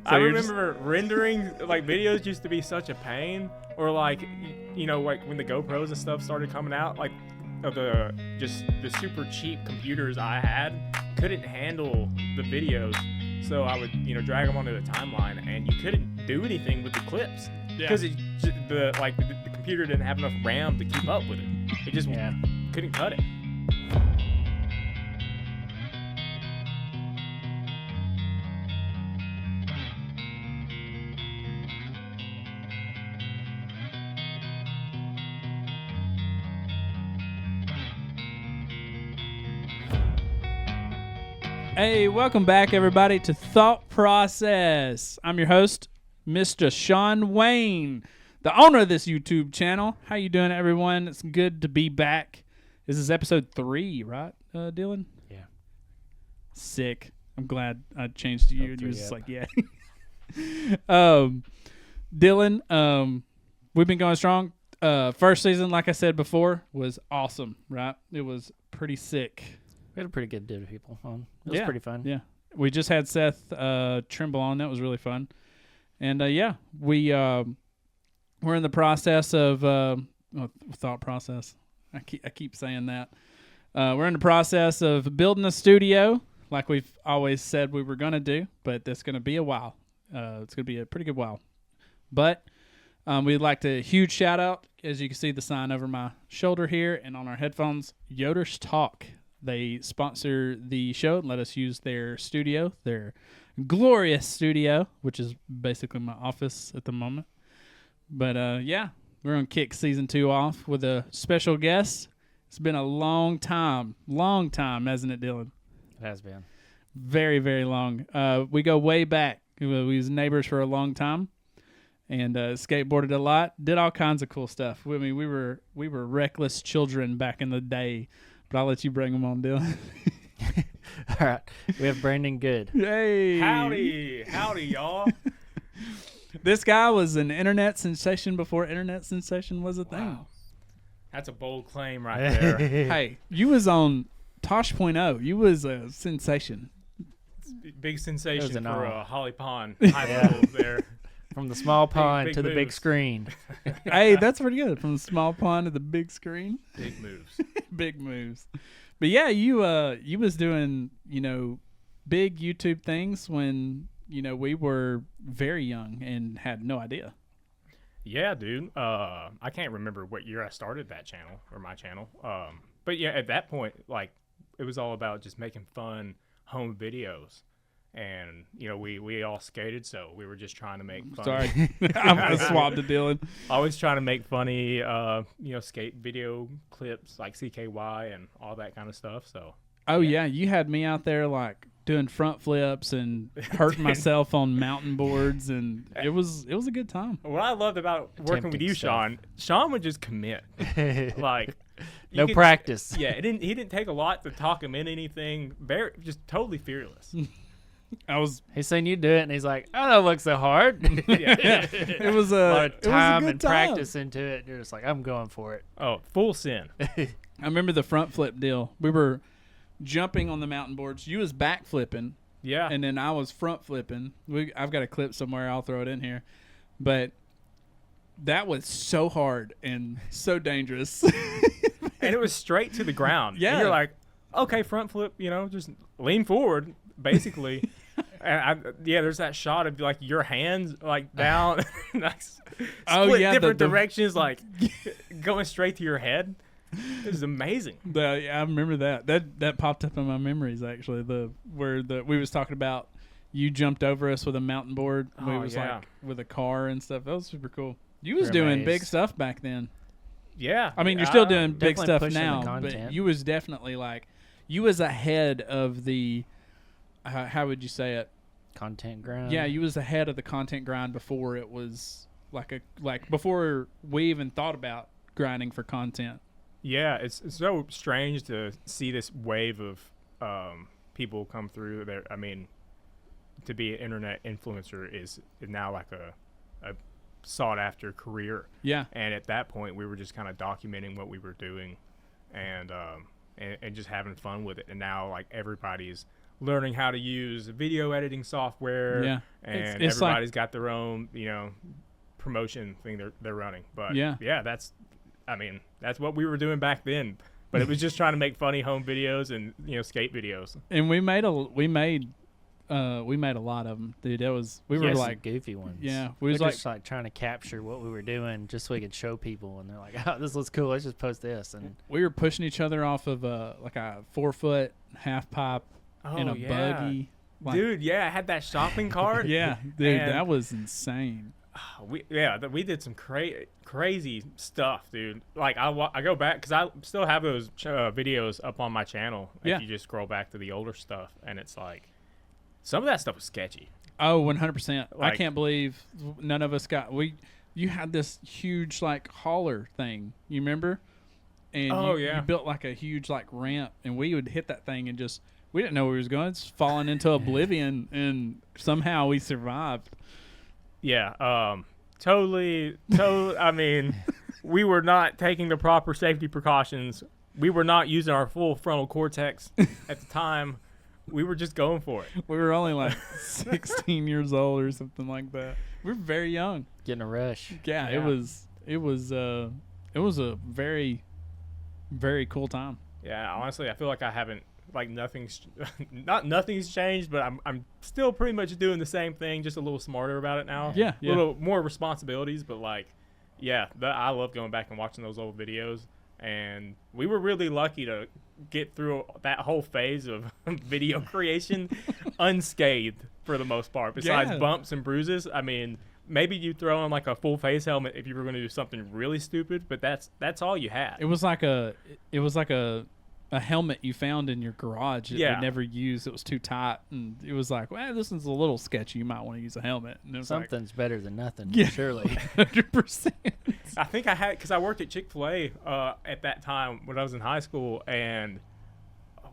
I remember rendering like videos used to be such a pain, or like like when the GoPros and stuff started coming out, like the super cheap computers I had couldn't handle the videos, so I would drag them onto the timeline, and you couldn't do anything with the clips because the computer didn't have enough RAM to keep up with it. It just couldn't cut it. Hey, welcome back, everybody, to Thought Process. I'm your host, Mr. Shawn Wayne, the owner of this YouTube channel. How you doing, everyone? It's good to be back. This is episode 3, right, Dylan? Yeah. Sick. I'm glad I changed to you, and you was just like, yeah. Dylan, we've been going strong. First season, like I said before, was awesome, right? It was pretty sick. We had a pretty good bit of people on. It was pretty fun. Yeah. We just had Seth Trimble on. That was really fun. And, we're in the process of thought process. I keep saying that. We're in the process of building a studio like we've always said we were going to do, but that's going to be a while. It's going to be a pretty good while. But we'd like to huge shout out, as you can see the sign over my shoulder here and on our headphones, Yoder's Talk. They sponsor the show and let us use their studio, their glorious studio, which is basically my office at the moment. But, we're going to kick season 2 off with a special guest. It's been a long time, hasn't it, Dylan? It has been. Very, very long. We go way back. We was neighbors for a long time and skateboarded a lot, did all kinds of cool stuff. I mean, we were reckless children back in the day. But I'll let you bring them on, Dylan. All right. We have Brandon Goode. Hey. Howdy, y'all. This guy was an internet sensation before internet sensation was a thing. That's a bold claim right there. Hey, you was on Tosh.0. You was a sensation. Big sensation for Holly Pond. High level there. From the small pond big to the moves. big screen. Hey, that's pretty good. From the small pond to the big screen. Big moves. Big moves. But yeah, you was doing, big YouTube things when, we were very young and had no idea. Yeah, dude. I can't remember what year I started that channel or my channel. But yeah, at that point, like, it was all about just making fun home videos. And, we all skated, so we were just trying to make fun. Sorry. I'm going to swap to Dylan. Always trying to make funny, skate video clips like CKY and all that kind of stuff. So. Oh, yeah. You had me out there, like, doing front flips and hurting myself on mountain boards, and it was a good time. What I loved about working with you, Shawn would just commit. Like. No practice. Yeah, he didn't take a lot to talk him into anything. Just totally fearless. He's saying you do it, and he's like, "Oh, that looks so hard." Yeah. It was a lot of time and time. practice into it. You're just like, "I'm going for it." Oh, full sin. I remember the front flip deal. We were jumping on the mountain boards. You was back flipping, yeah, and then I was front flipping. I've got a clip somewhere. I'll throw it in here, but that was so hard and so dangerous. And it was straight to the ground. Yeah, and you're like, okay, front flip. Just lean forward, basically. And there's that shot of like your hands like down, like split different directions, like going straight to your head. It was amazing. I remember that popped up in my memories actually. We was talking about you jumped over us with a mountain board. We was like with a car and stuff. That was super cool. You was doing big stuff back then. Yeah, I mean you're still doing big stuff now, content. but you was definitely you was ahead of the. How would you say it? Content grind. Yeah, you was ahead of the content grind before it was before we even thought about grinding for content. Yeah, it's so strange to see this wave of people come through there. I mean, to be an internet influencer is now like a sought after career. Yeah. And at that point, we were just kind of documenting what we were doing, and just having fun with it. And now like everybody's learning how to use video editing software. Yeah. And It's like- everybody's got their own, promotion thing they're running. But Yeah. that's what we were doing back then. But it was just trying to make funny home videos and skate videos. And we made a lot of them, dude. We were Yes, like, goofy ones. yeah, We we were was like, just like trying to capture what we were doing just so we could show people, and they're like, "Oh, this looks cool. Let's just post this." And we were pushing each other off of like a 4-foot half pipe in a buggy. Like, Dude, yeah, I had that shopping cart. yeah, dude, And- that was insane. We did some crazy stuff, dude. Like I go back because I still have those videos up on my channel. Yeah. If you just scroll back to the older stuff, and it's like some of that stuff was sketchy. Oh, 100%. I Like- can't believe none of us you had this huge like hauler thing. You remember? And Oh, you yeah. built like a huge like ramp, and we would hit that thing and just we didn't know where we was going. It's falling into oblivion, and somehow we survived. Yeah, totally. I mean, we were not taking the proper safety precautions. We were not using our full frontal cortex at the time. We were just going for it. We were only like 16 years old or something like that. We were very young. getting a rush. Yeah, Yeah. it was a very, very cool time. Yeah, honestly, I feel like I haven't nothing's changed, but I'm still pretty much doing the same thing, just a little smarter about it now. Yeah, a little more responsibilities, but I love going back and watching those old videos. And we were really lucky to get through that whole phase of video creation unscathed for the most part. Besides Yeah. bumps and bruises, I mean, maybe you throw on like a full face helmet if you were going to do something really stupid, but that's all you had. It was like a helmet you found in your garage that Yeah. we never used. It was too tight, and it was like, well, this is a little sketchy. You might want to use a helmet. And it was Something's better than nothing. Yeah. Surely. like 100%. I think I had because I worked at Chick-fil-A at that time when I was in high school, and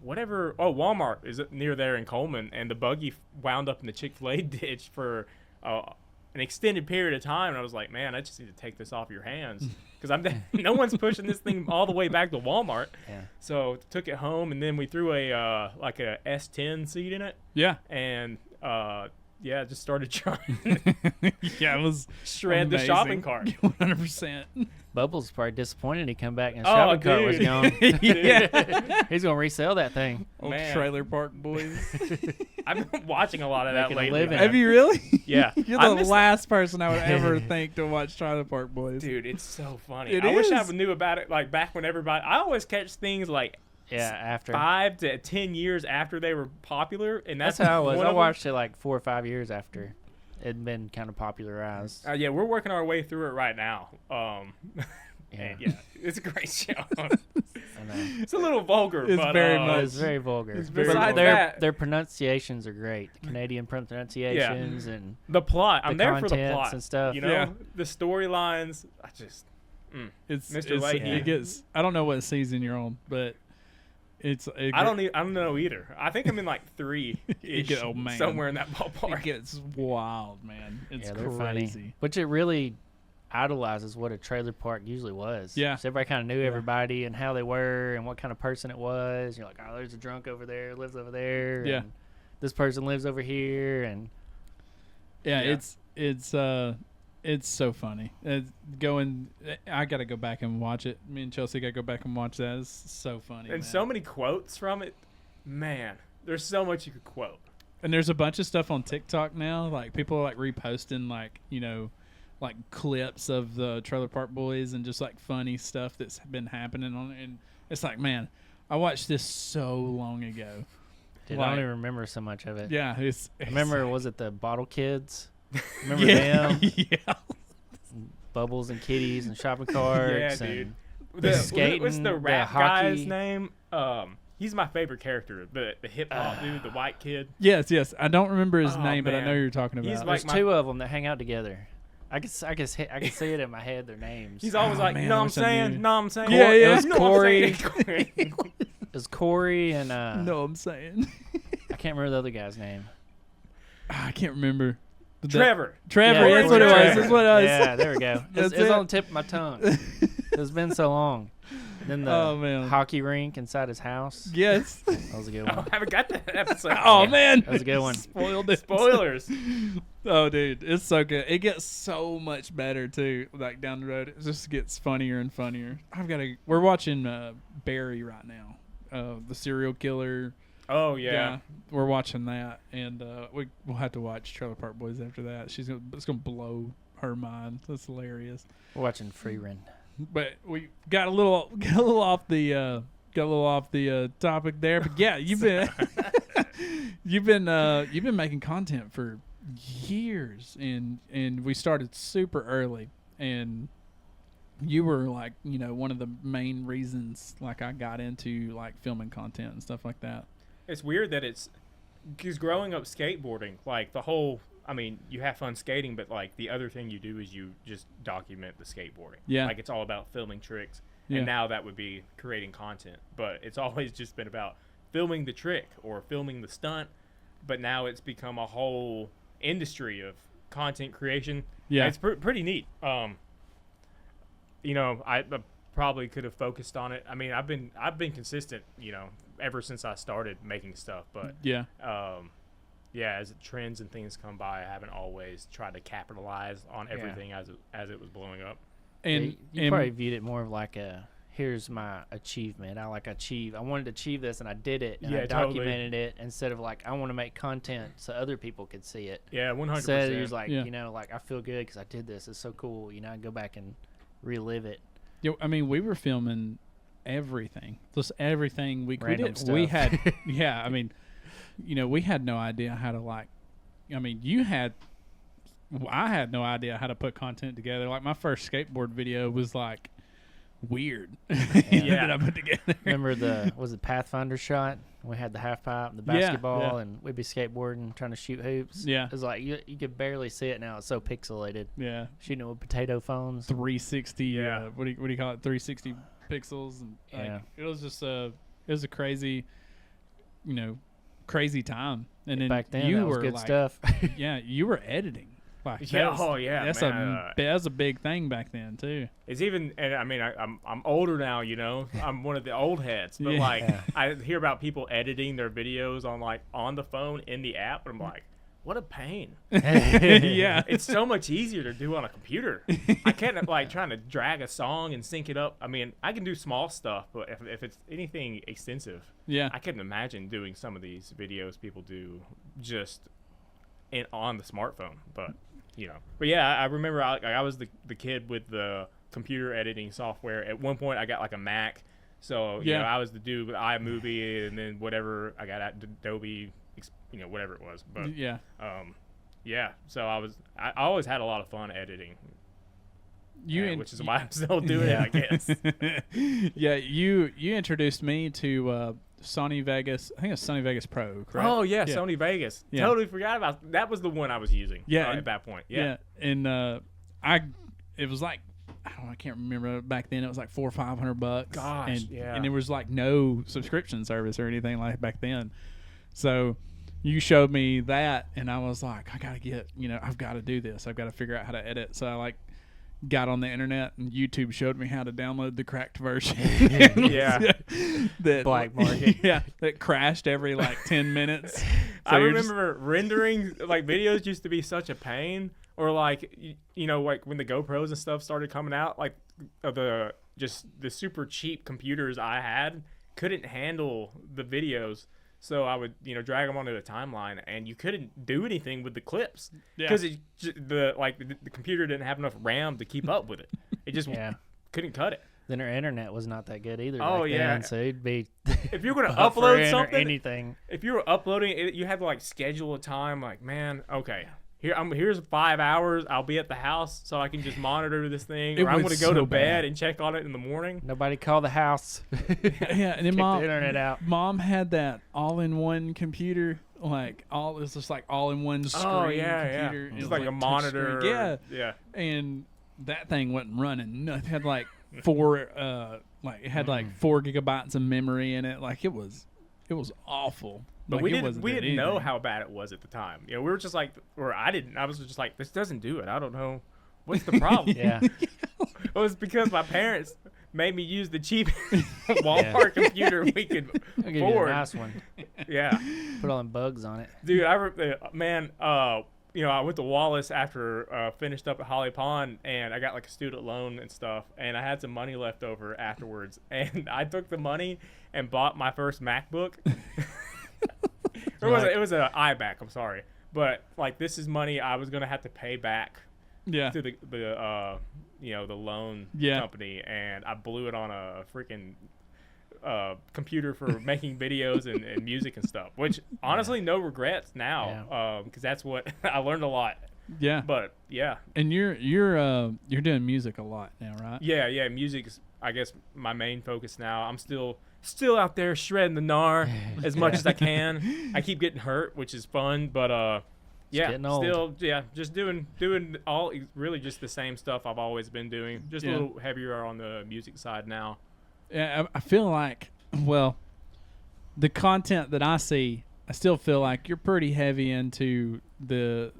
Walmart is near there in Coleman, and the buggy wound up in the Chick-fil-A ditch for an extended period of time, and I was like, man, I just need to take this off your hands because no one's pushing this thing all the way back to Walmart. Yeah. So took it home, and then we threw a S10 seat in it, Yeah. and just started trying Yeah, it was shred the shopping cart. 100%. Bubbles was probably disappointed he come back and the Oh, shopping cart was dude. gone. Yeah. He's gonna resell that thing. Old Man. Trailer Park Boys. I've been watching a lot of that Making a lately. living. man. Have you really? Yeah. You're I the miss- last person I would ever think to watch Trailer Park Boys. Dude, it's so funny. It I wish I is. knew about it like back when everybody. I always catch things like Yeah, after 5 to 10 years after they were popular, and that's how I was. one I of them. watched it like 4 or 5 years after it'd been kind of popularized. Yeah, we're working our way through it right now. Yeah. And yeah, it's a great show. I know. It's a little vulgar, It's but very It much- was very vulgar. It's But very Besides their that- their pronunciations are great. The Canadian pronunciations and the plot. I'm the there for the contents plot and stuff. You know, Yeah. the storylines. I just. It's Mr. it's- Leahy. It gets. I don't know what season you're on, but it I don't know either. I think I'm in like 3 get- oh, man. somewhere in that It ballpark. gets wild, man. It's Yeah, they're crazy. funny. Which it really idolizes what a trailer park usually was. Yeah. So everybody kind of knew everybody and how they were and what kind of person it was. You're like, oh, there's a drunk over there, lives over there. Yeah. And this person lives over here. And Yeah, Yeah. it's so funny. I got to go back and watch it. Me and Chelsea got to go back and watch that. It's so funny. And man. so many quotes from it. Man, there's so much you could quote. And there's a bunch of stuff on TikTok now. Like people are like reposting like clips of the Trailer Park Boys and just like funny stuff that's been happening on it. And it's like, man, I watched this so long ago. dude, I Like- don't even remember so much of it. Yeah, it's I remember, was it the Bottle Kids? Remember yeah, them? yeah. Bubbles and kitties and shopping carts. Yeah, dude. The skating, What's the the rap hockey. guy's name? He's my favorite character. The hip hop dude, the white kid. Yes. I don't remember his Oh, name, but I know man. who you're talking about. He's There's like my- 2 of them that hang out together. I can see it in my head, their names. He's always Oh, like, man, you know I what I'm wish I saying? knew. No, I'm saying. Yeah, yeah. It was You know what I'm saying? Corey. It was Corey and no, I'm saying. I can't remember the other guy's name. I can't remember. Trevor. Trevor, Yeah, that's what it was. Trevor. That's what it was. Yeah, there we go. That's It's it. on the tip of my tongue. It's been so long. Then the Oh, man. hockey rink inside his house. Yes. That was a good Oh, one. I haven't got that episode. Oh man, That was a good one. Spoiled it. Spoilers. Oh, dude, it's so good. It gets so much better too. Like down the road, it just gets funnier and funnier. We're watching Barry right now, the serial killer. Oh yeah. Yeah, we're watching that, and we'll have to watch Trailer Park Boys after that. It's gonna blow her mind. That's hilarious. We're watching Free Run. But we got a little off the topic there. But yeah, you've been making content for years, and we started super early, and you were like, one of the main reasons like I got into like filming content and stuff like that. It's weird that because growing up skateboarding, like you have fun skating, but like the other thing you do is you just document the skateboarding. Yeah. Like it's all about filming tricks. Yeah. And now that would be creating content, but it's always just been about filming the trick or filming the stunt. But now it's become a whole industry of content creation. Yeah. And it's pretty neat. I probably could have focused on it. I mean, I've been consistent, ever since I started making stuff, but Yeah. as trends and things come by, I haven't always tried to capitalize on everything as it was blowing up. And you probably viewed it more of like here's my achievement. I wanted to achieve this and I did it, and I documented it instead of like I want to make content so other people could see it. Yeah, 100%. So he was like, Yeah. like I feel good because I did this. It's so cool. I go back and relive it. I mean, we were filming everything, just everything we Random did. We stuff. had, yeah. I mean, we had no idea how to like. I mean, I had no idea how to put content together. Like my first skateboard video was like weird. That I put together. Remember was it Pathfinder shot? We had the half pipe and the basketball, and we'd be skateboarding, trying to shoot hoops. Yeah. It was like you could barely see it now. It's so pixelated. Yeah, Shooting it with potato phones. 360. Yeah. What do you call it? 360 pixels. And like, it was just it was a crazy, crazy time. And then Back then, you that was were good like, stuff. yeah, you were editing. Like, That's that's a big thing back then too. It's even, and I mean, I'm older now, I'm one of the old heads, but I hear about people editing their videos on the phone in the app, and I'm like, what a pain. Yeah, It's so much easier to do on a computer. I can't trying to drag a song and sync it up. I mean, I can do small stuff, but if it's anything extensive, yeah, I couldn't imagine doing some of these videos people do just on the smartphone. But I remember I was the kid with the computer editing software. At one point I got like a Mac, so I was the dude with iMovie, and then whatever I got at Adobe, whatever it was. But so I always had a lot of fun editing, which is why I'm still doing it, I guess. Yeah, you introduced me to Sony Vegas. I think it's Sony Vegas Pro, correct? Oh yeah, Sony Vegas. Yeah. Totally forgot about that. Was the one I was using. Yeah, at that point. Yeah. And it was like, I can't remember back then. It was like $400 or $500. Gosh, and there was like no subscription service or anything like back then. So you showed me that, and I was like, I gotta get, I've got to do this. I've got to figure out how to edit. So I got on the internet, and YouTube showed me how to download the cracked version. Yeah. That Black market. Yeah, that crashed every 10 minutes. So I remember rendering videos used to be such a pain, or when the GoPros and stuff started coming out, the super cheap computers I had couldn't handle the videos. So I would, drag them onto the timeline, and you couldn't do anything with the clips because the computer didn't have enough RAM to keep up with it. It just couldn't cut it. Then our internet was not that good either. Oh back yeah, then, so it'd be if you're gonna upload something, anything. If you were uploading it, you had to schedule a time. Man, okay. Here's 5 hours. I'll be at the house so I can just monitor this thing, or I'm going to go to bed and check on it in the morning. Nobody call the house. Yeah, and then the internet out. Mom had that all-in-one computer, it was just all-in-one screen computer. Just like a monitor. Yeah. And that thing wasn't running. No, it had 4 4 gigabytes of memory in it. It was awful. But we didn't know how bad it was at the time. We were just I didn't. I was just this doesn't do it. I don't know what's the problem. Yeah. It was because my parents made me use the cheap Walmart computer we could I'll give you a afford. nice one. Yeah, Put all them bugs on it. dude. I went to Wallace after finished up at Holly Pond, and I got like a student loan and stuff, and I had some money left over afterwards, and I took the money and bought my first MacBook. It was an iMac. I'm sorry, but like this is money I was gonna have to pay back. Yeah. To the loan company, and I blew it on a freaking computer for making videos and music and stuff. Which honestly, no regrets now, because that's what I learned a lot. Yeah. But yeah. And you're doing music a lot now, right? Yeah. Music's I guess my main focus now. I'm still out there shredding the gnar as much as I can. I keep getting hurt, which is fun, but still just doing all really just the same stuff I've always been doing. Just a little heavier on the music side now. Yeah, I feel like, well, the content that I see, I still feel like you're pretty heavy into the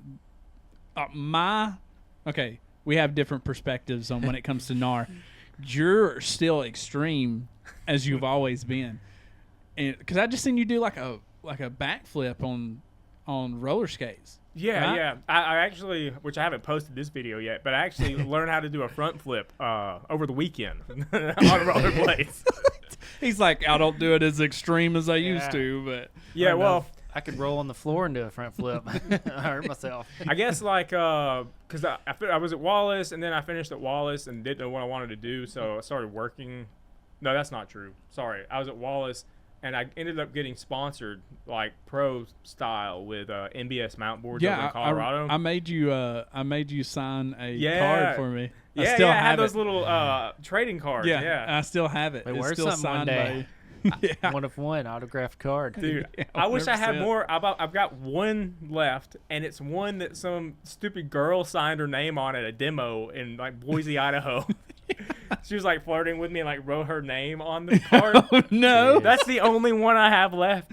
okay, we have different perspectives on when it comes to gnar. You're still extreme as you've always been, and because I just seen you do like a backflip on roller skates. Yeah, right? yeah. I actually, which I haven't posted this video yet, but I actually learned how to do a front flip over the weekend on rollerblades. He's like, I don't do it as extreme as I used to, but I could roll on the floor and do a front flip. I hurt myself. I guess like because I was at Wallace, and then I finished at Wallace and didn't know what I wanted to do, so I started working. No, that's not true. Sorry, I was at Wallace. And I ended up getting sponsored, like pro style, with NBS mountainboards over in Colorado. I made you sign a card for me. I had those little trading cards. Yeah, I still have it. It's still something one day. One of one autographed card. Dude, I wish I had more. I've got one left, and it's one that some stupid girl signed her name on at a demo in like Boise, Idaho. She was like flirting with me and like wrote her name on the card. Oh, no. That's the only one I have left.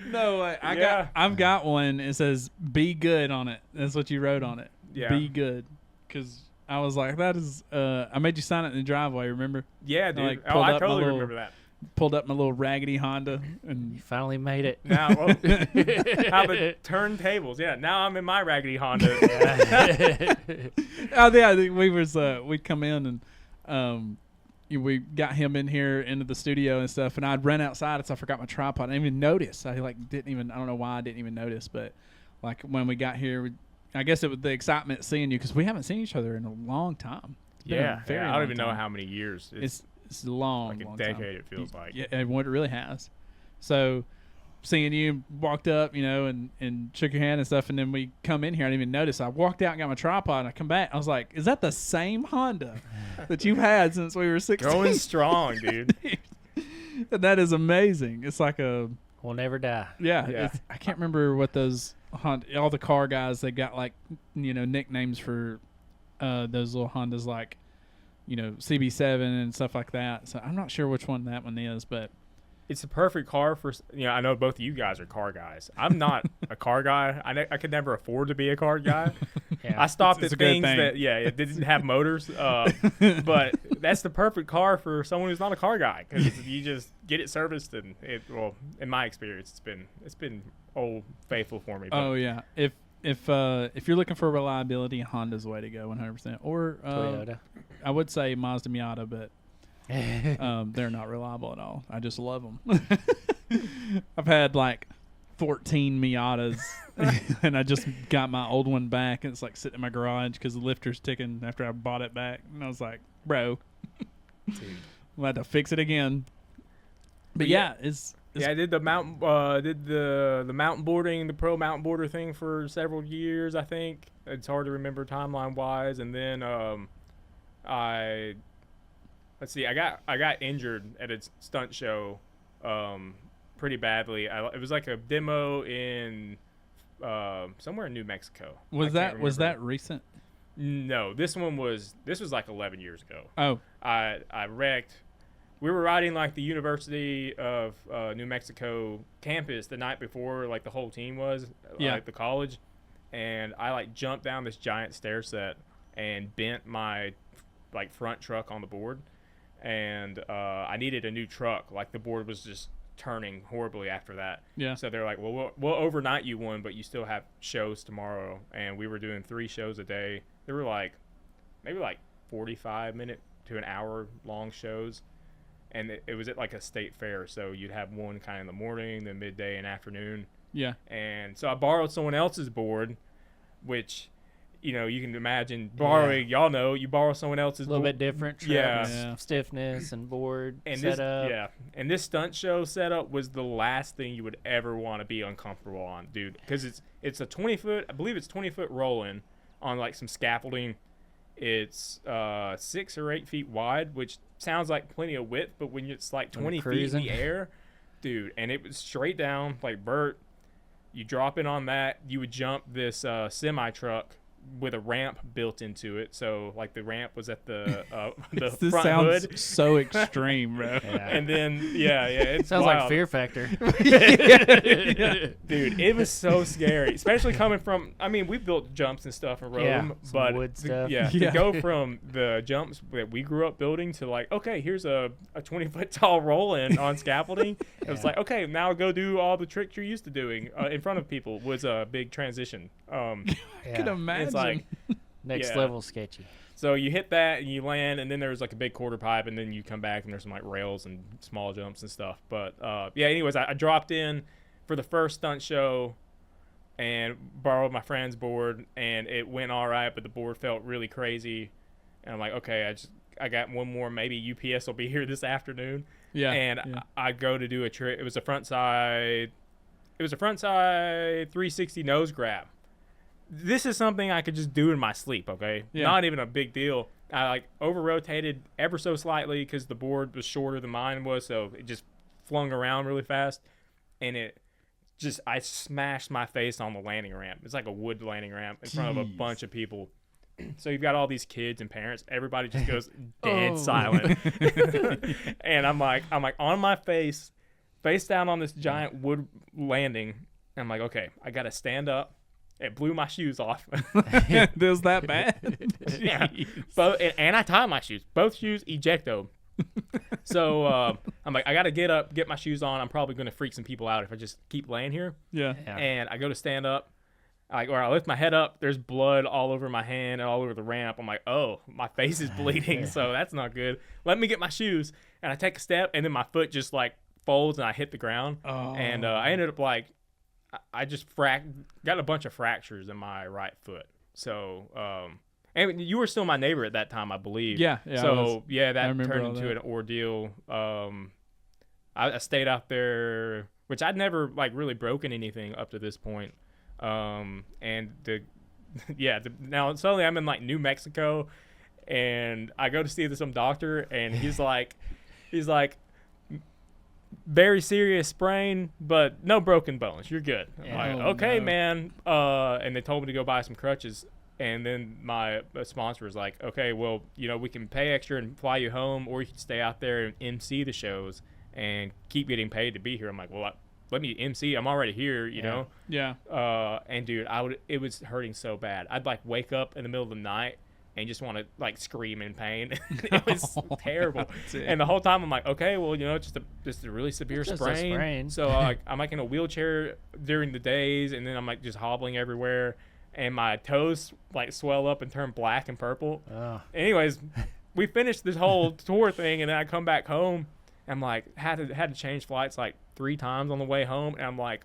No, I've got one. It says "Be good" on it. That's what you wrote on it. Yeah. Be good. Because I was like, that is. I made you sign it in the driveway. Remember? Yeah, dude. I totally remember that. Pulled up my little raggedy Honda and you finally made it. Now, how the turntables? Yeah, now I'm in my raggedy Honda. We'd come in and we got him in here into the studio and stuff, and I'd run outside and so I forgot my tripod. I didn't even notice. I don't know why I didn't even notice, but like when we got here, I guess it was the excitement seeing you because we haven't seen each other in a long time. I don't even know how many years. It's long, like long a decade. time. It feels like. Yeah, and what it really has. So, seeing you walked up, and shook your hand and stuff, and then we come in here. I didn't even notice. I walked out and got my tripod, and I come back. I was like, "Is that the same Honda that you've had since we were 16?" Going strong, dude. And that is amazing. It's like a. We'll never die. Yeah. I can't remember what those Honda. All the car guys, they got like nicknames for those little Hondas, like. CB7 and stuff like that. So I'm not sure which one that one is, but it's a perfect car for. I know both of you guys are car guys. I'm not a car guy. I could never afford to be a car guy. Yeah. I stopped at things that it didn't have motors. But that's the perfect car for someone who's not a car guy because you just get it serviced and in my experience, it's been old faithful for me. But oh yeah, if you're looking for reliability, Honda's the way to go, 100%. Or Toyota. I would say Mazda Miata, but they're not reliable at all. I just love them. I've had like 14 Miatas, and I just got my old one back, and it's like sitting in my garage because the lifter's ticking after I bought it back. And I was like, bro, we'll have to fix it again. But yeah, I did the mountain mountain boarding, the pro mountain boarder thing for several years. I think it's hard to remember timeline wise, and then I got injured at a stunt show pretty badly. It was like a demo in somewhere in New Mexico. Was that recent? No, this was like 11 years ago. Oh, I wrecked. We were riding like the University of New Mexico campus the night before, like the whole team was, like the college, and I like jumped down this giant stair set and bent my like front truck on the board, and I needed a new truck. Like the board was just turning horribly after that. Yeah. So they're like, well, we'll overnight you one, but you still have shows tomorrow. And we were doing 3 shows a day. They were like maybe like 45-minute to an hour long shows. And it was at like a state fair. So you'd have one kind of in the morning, then midday and afternoon. Yeah. And so I borrowed someone else's board, which, you know, you can imagine borrowing. Y'all know you borrow someone else's. A little bit different. Yeah. Stiffness and board and setup. And this stunt show setup was the last thing you would ever want to be uncomfortable on, dude. Because it's a 20-foot, I believe it's 20-foot roll-in on like some scaffolding. It's 6 or 8 feet wide, which sounds like plenty of width, but when it's like 20 feet in the air, dude, and it was straight down like Bert. You drop it on that, you would jump this semi truck with a ramp built into it. So like the ramp was at the this front sounds hood. So extreme, bro. And then it sounds wild. like Fear Factor. Dude, it was so scary, especially coming from. I mean, we built jumps and stuff in Rome, but wood stuff. to go from the jumps that we grew up building to like, okay, here's a 20-foot tall roll-in on scaffolding. It was like, okay, now go do all the tricks you're used to doing in front of people. Was a big transition. I can imagine. It's like next level sketchy. So you hit that and you land, and then there's like a big quarter pipe, and then you come back and there's some like rails and small jumps and stuff. But anyways, I dropped in for the first stunt show and borrowed my friend's board, and it went all right, but the board felt really crazy. And I'm like, okay, I got one more. Maybe UPS will be here this afternoon. Yeah. And I go to do a trick. It was a front side 360 nose grab. This is something I could just do in my sleep, okay? Yeah. Not even a big deal. I like over-rotated ever so slightly because the board was shorter than mine was, so it just flung around really fast. And I smashed my face on the landing ramp. It's like a wood landing ramp in front of a bunch of people. So you've got all these kids and parents. Everybody just goes dead silent. And I'm like on my face down on this giant wood landing. And I'm like, okay, I got to stand up. It blew my shoes off. It was that bad? Yeah. And I tied my shoes. Both shoes ejecto. So I'm like, I got to get up, get my shoes on. I'm probably going to freak some people out if I just keep laying here. Yeah. And I go to stand up. I lift my head up. There's blood all over my hand and all over the ramp. I'm like, oh, my face is bleeding. So that's not good. Let me get my shoes. And I take a step, and then my foot just like folds and I hit the ground. Oh. And I ended up like, I just got a bunch of fractures in my right foot. So, and you were still my neighbor at that time, I believe. Yeah. So that turned into an ordeal. I stayed out there, which I'd never like really broken anything up to this point. Now suddenly I'm in like New Mexico, and I go to see some doctor, and he's like, very serious sprain, but no broken bones. You're good. I'm like, okay, no. Man. And they told me to go buy some crutches. And then my sponsor was like, okay, well, we can pay extra and fly you home, or you can stay out there and MC the shows and keep getting paid to be here. I'm like, well, let me MC. I'm already here, you know? Yeah. And dude, it was hurting so bad. I'd like wake up in the middle of the night and just want to like scream in pain. It was terrible. And the whole time I'm like, okay, well, just a really severe sprain. So I'm like in a wheelchair during the days, and then I'm like just hobbling everywhere, and my toes like swell up and turn black and purple. Anyways, we finished this whole tour thing, and then I come back home. I'm like had to change flights like 3 times on the way home, and I'm like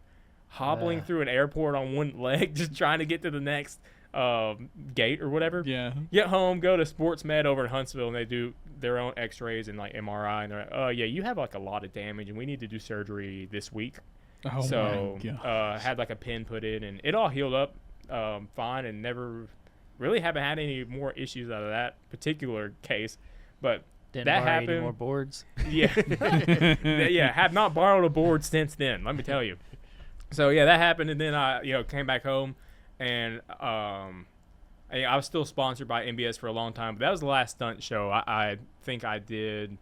hobbling through an airport on one leg, just trying to get to the next gate or whatever. Yeah. Get home, go to Sports Med over in Huntsville, and they do their own X-rays and like MRI, and they're like, oh yeah, you have like a lot of damage, and we need to do surgery this week. Oh so my gosh. had like a pin put in, and it all healed up fine, and never really haven't had any more issues out of that particular case. But didn't that borrow happened. Any more boards? Yeah. Yeah, have not borrowed a board since then, let me tell you. So yeah, that happened, and then I came back home, and I was still sponsored by MBS for a long time, but that was the last stunt show I think I did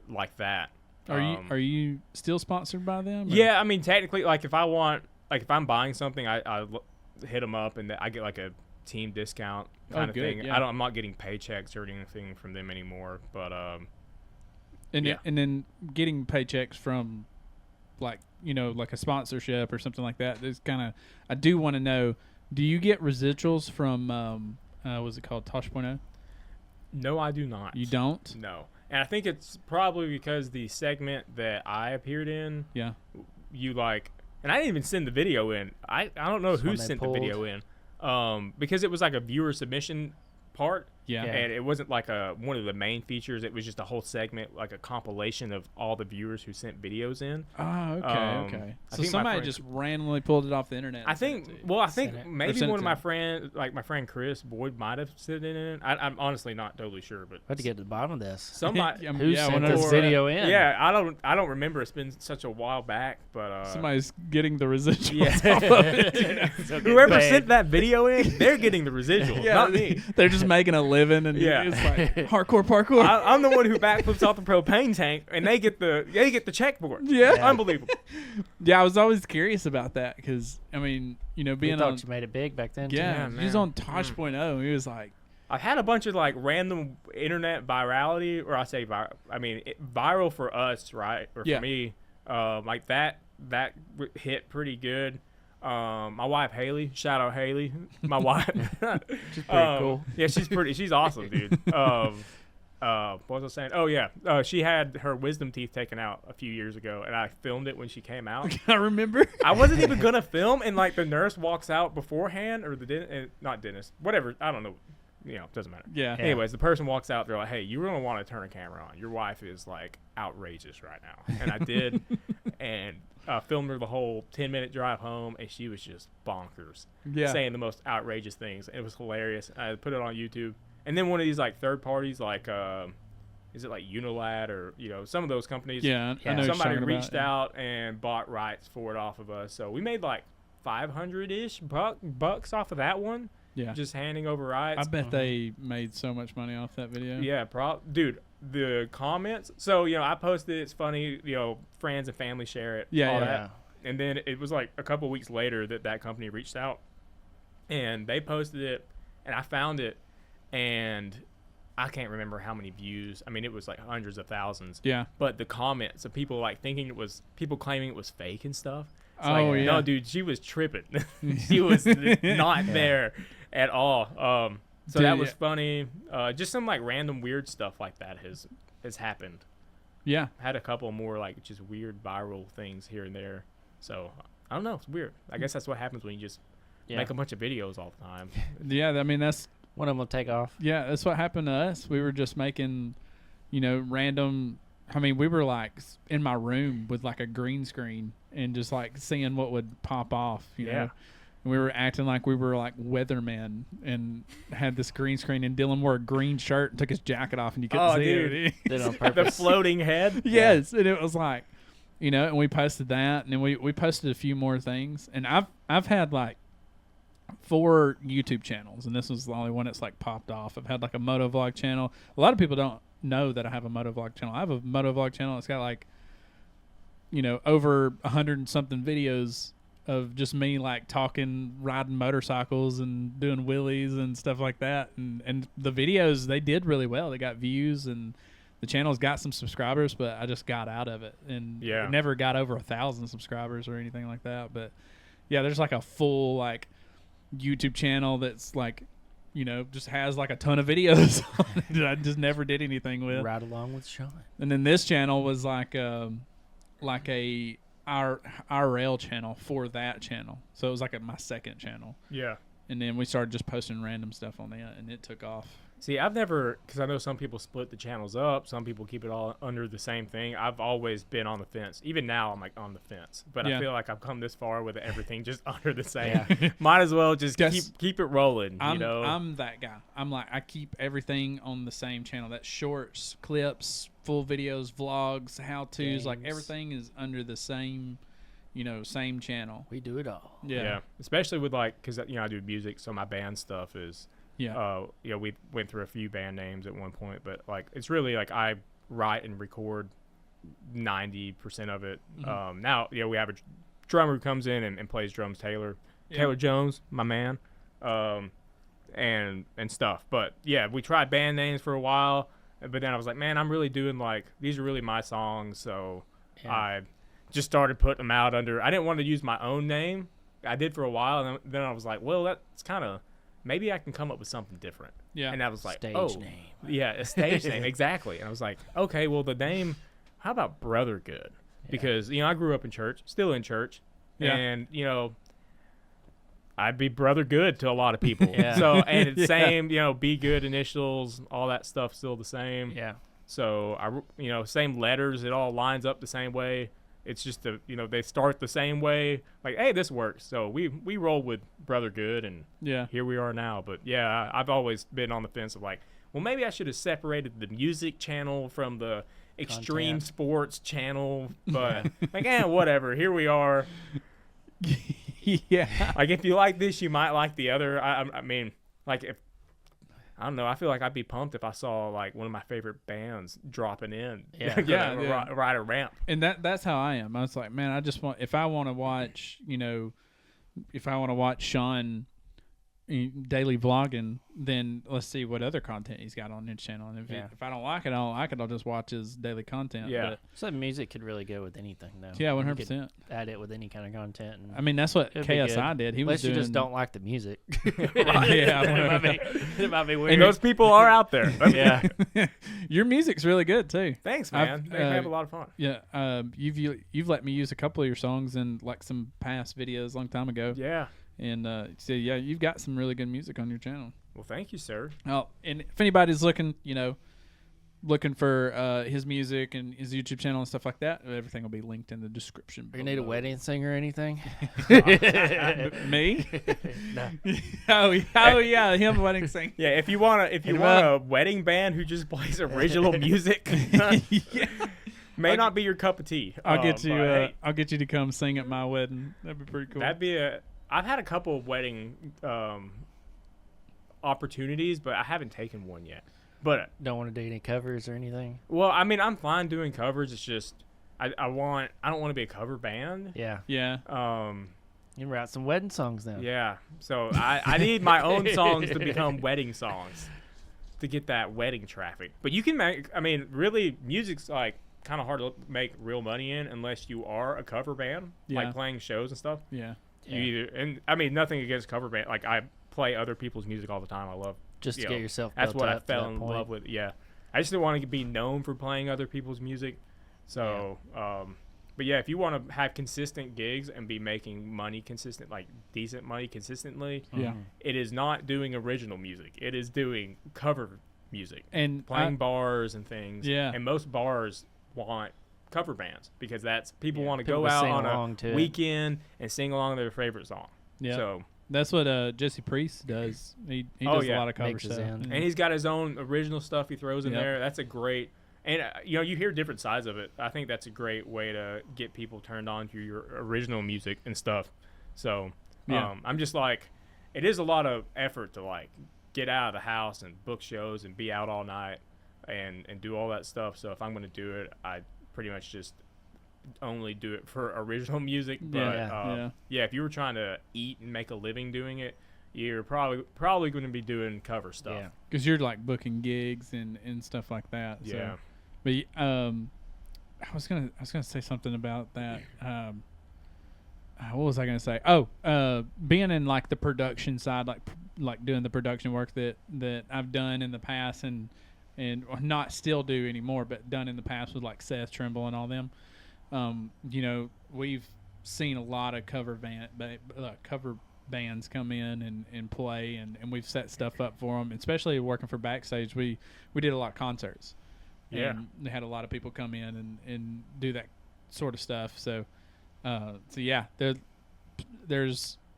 like that. Are you still sponsored by them? Or? Yeah, I mean technically, like if I'm buying something, I hit them up, and I get like a team discount kind of thing. Yeah. I'm not getting paychecks or anything from them anymore, but And and then getting paychecks from, like, you know, like a sponsorship or something like that. Is kind of, I do want to know, do you get residuals from what's it called, Tosh.0? No, I do not. You don't? No. And I think it's probably because the segment that I appeared in, you like, and I didn't even send the video in. I don't know who sent the video in, because it was like a viewer submission part. Yeah. And it wasn't like one of the main features. It was just a whole segment, like a compilation of all the viewers who sent videos in. Oh, okay. So somebody just randomly pulled it off the internet. I think maybe one of my friends, like my friend Chris Boyd, might have sent it in. I'm honestly not totally sure, but I have to get to the bottom of this. Somebody who sent this video in? Yeah, I don't remember. It's been such a while back, but somebody's getting the residuals. Yeah. Off of it, you know? So whoever sent that video in, they're getting the residuals, not me. They're just making a living, and it's like hardcore parkour. I'm the one who backflips off the propane tank, and they get the check for it. Yeah, unbelievable. Yeah, I was always curious about that because, I mean, you know, being thought you made it big back then. Yeah, he was on Tosh.0. He was like, I had a bunch of like random internet virality, or I say viral for us, right? Or for me, like that hit pretty good. My wife Haley, shout out Haley, my wife. She's pretty cool. Yeah, she's awesome, dude. What was I saying? Oh yeah, she had her wisdom teeth taken out a few years ago, and I filmed it when she came out. I remember. I wasn't even gonna film, and like the nurse walks out beforehand, or the not dentist, whatever. I don't know. You know, it doesn't matter. Yeah. Anyways, the person walks out. They're like, "Hey, you're gonna want to turn a camera on. Your wife is like outrageous right now." And I did, and filmed her the whole 10-minute drive home, and she was just bonkers, saying the most outrageous things. It was hilarious. I put it on YouTube, and then one of these like third parties, like is it like Unilad or some of those companies? Yeah. I know somebody reached out and bought rights for it off of us, so we made like 500-ish bucks off of that one. Yeah. Just handing over rights. I bet they made so much money off that video. Yeah, dude, the comments. So, I posted, it's funny, friends and family share it. Yeah, all yeah. that. And then it was like a couple weeks later that company reached out and they posted it, and I found it, and I can't remember how many views. I mean, it was like hundreds of thousands. Yeah. But the comments of people like thinking people claiming it was fake and stuff. It's yeah. No, dude, she was tripping. She was not there at all. So that was funny. Just some like random weird stuff like that has happened. Yeah. Had a couple more like just weird viral things here and there. So I don't know. It's weird. I guess that's what happens when you just make a bunch of videos all the time. Yeah. I mean, that's one of them will take off. Yeah. That's what happened to us. We were just making, random. I mean, we were like in my room with like a green screen and just like seeing what would pop off, you know. And we were acting like we were like weathermen and had this green screen, and Dylan wore a green shirt and took his jacket off and you couldn't see it. Did it on purpose. The floating head. Yes. And it was like, and we posted that, and then we posted a few more things. And I've had like 4 YouTube channels, and this was the only one that's like popped off. I've had like a motovlog channel. A lot of people don't know that I have a motovlog channel. I have a motovlog channel. It's got like, over 100 and something videos of just me like talking, riding motorcycles and doing wheelies and stuff like that. And the videos, they did really well. They got views, and the channel's got some subscribers, but I just got out of it, and it never got over 1,000 subscribers or anything like that. But yeah, there's like a full like YouTube channel that's like, just has like a ton of videos on it that I just never did anything with. Right along with Shawn. And then this channel was like a IRL channel for that channel. So it was like my second channel. Yeah. And then we started just posting random stuff on that, and it took off. See, I've never, because I know some people split the channels up. Some people keep it all under the same thing. I've always been on the fence. Even now, I'm like on the fence. But I feel like I've come this far with everything just under the same. Yeah. Might as well just keep it rolling, I'm that guy. I'm like, I keep everything on the same channel. That's shorts, clips, full videos, vlogs, how-tos. Like everything is under the same, same channel. We do it all. Yeah. Especially with like, because, I do music, so my band stuff is... Yeah. We went through a few band names at one point, but like it's really like I write and record 90% of it. Mm-hmm. Now, we have a drummer who comes in and plays drums, Taylor Jones, my man, and stuff. But yeah, we tried band names for a while. But then I was like, man, I'm really doing like these are really my songs, so Yeah. I just started putting them out under. I didn't want to use my own name. I did for a while, and then I was like, well, that's kind of maybe I can come up with something different. Yeah. And I was like, Stage name. Yeah, a stage name, exactly. And I was like, okay, well, the name, how about Brother Goode? Because, I grew up in church, still in church. Yeah. And, I'd be Brother Goode to a lot of people. Yeah. So, and it's same, Be Good initials, all that stuff still the same. Yeah. So, same letters, it all lines up the same way. It's just, they start the same way. Like, hey, this works. So we roll with Brother Goode, and here we are now. But, yeah, I've always been on the fence of like, well, maybe I should have separated the music channel from the extreme sports channel. But, whatever. Here we are. Yeah. Like, if you like this, you might like the other. I mean, like, if I don't know. I feel like I'd be pumped if I saw like one of my favorite bands dropping in. Yeah. Ride a ramp. And that's how I am. I was like, man, I just want if I want to watch, Shawn daily vlogging, then let's see what other content he's got on his channel. And if I don't like it, I'll just watch his daily content. Yeah. But, So music could really go with anything, though. yeah, You 100%. could add it with any kind of content. And I mean, that's what it'd be KSI good. did. He Unless was doing. you just don't like the music. Yeah. it might be weird. And those people are out there. Yeah. Your music's really good too. Thanks, man. They have a lot of fun. Yeah. You've let me use a couple of your songs in like some past videos a long time ago. Yeah. And so yeah, you've got some really good music on your channel. Well, thank you, sir. Oh, and if anybody's looking for his music and his YouTube channel and stuff like that, everything will be linked in the description. You need a wedding singer or anything? Me? No. Oh yeah, him wedding sing. Yeah, if you want a wedding band who just plays original music, may not be your cup of tea. I'll get you. but, hey, I'll get you to come sing at my wedding. That'd be pretty cool. I've had a couple of wedding opportunities, but I haven't taken one yet. But Don't want to do any covers or anything? well, I mean, I'm fine doing covers. It's just I don't want to be a cover band. Yeah. Yeah. You can write some wedding songs then. Yeah. So I need my own songs to become wedding songs to get that wedding traffic. But you can make. I mean, really, music's like kind of hard to make real money in unless you are a cover band, like playing shows and stuff. Yeah. You either, and I mean, nothing against cover band. Like I play other people's music all the time. I love Just to get yourself that's built what I up to fell that in point. love with. Yeah, I just didn't want to be known for playing other people's music. So, but yeah, if you want to have consistent gigs and be making money consistent, like decent money consistently, Yeah. it is not doing original music. It is doing cover music And playing bars and things. Yeah. And most bars want cover bands because that's people want to People go out sing on along a to it. weekend and sing along their favorite song. Yeah. So, That's what Jesse Priest does. He does a lot of cover Mixes stuff. in. and he's got his own original stuff he throws in Yep. there. That's a great, and you hear different sides of it. I think that's a great way to get people turned on to your original music and stuff. So, Yeah. I'm just like, it is a lot of effort to like get out of the house and book shows and be out all night and do all that stuff. So if I'm going to do it, I pretty much just only do it for original music. But yeah, if you were trying to eat and make a living doing it, you're probably going to be doing cover stuff. Yeah. Because you're like booking gigs and stuff like that. So. Yeah. But I was gonna say something about that. What was I gonna say? Oh, being in like the production side, like doing the production work that I've done in the past and not still do anymore, but done in the past with like Seth Trimble and all them. We've seen a lot of cover bands come in and play, and we've set stuff up for them. Especially working for Backstage, we did a lot of concerts. Yeah. And they had a lot of people come in and do that sort of stuff. So yeah,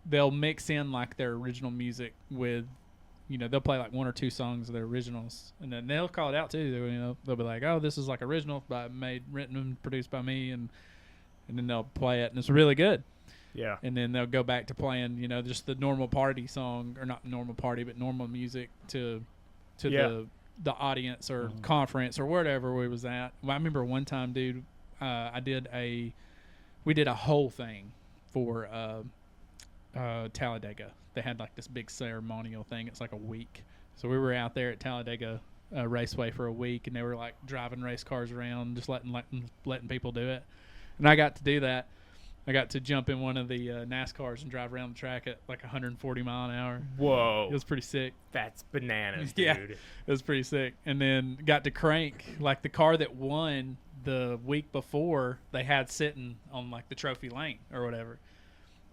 they'll mix in like their original music with, they'll play like one or two songs of their originals, and then they'll call it out too. They'll be like, oh, this is like original written and produced by me, and then they'll play it, and it's really good. Yeah. And then they'll go back to playing, just the normal party song, or not normal party, but normal music to the audience or conference or wherever we was at. Well, I remember one time, dude, we did a whole thing for Talladega. They had like this big ceremonial thing. It's like a week. So we were out there at Talladega raceway for a week, and they were like driving race cars around, just letting people do it. And I got to do that. I got to jump in one of the NASCARs and drive around the track at like 140 mile an hour. Whoa. It was pretty sick. That's bananas, dude. Yeah, it was pretty sick. And then got to crank like the car that won the week before they had sitting on like the trophy lane or whatever.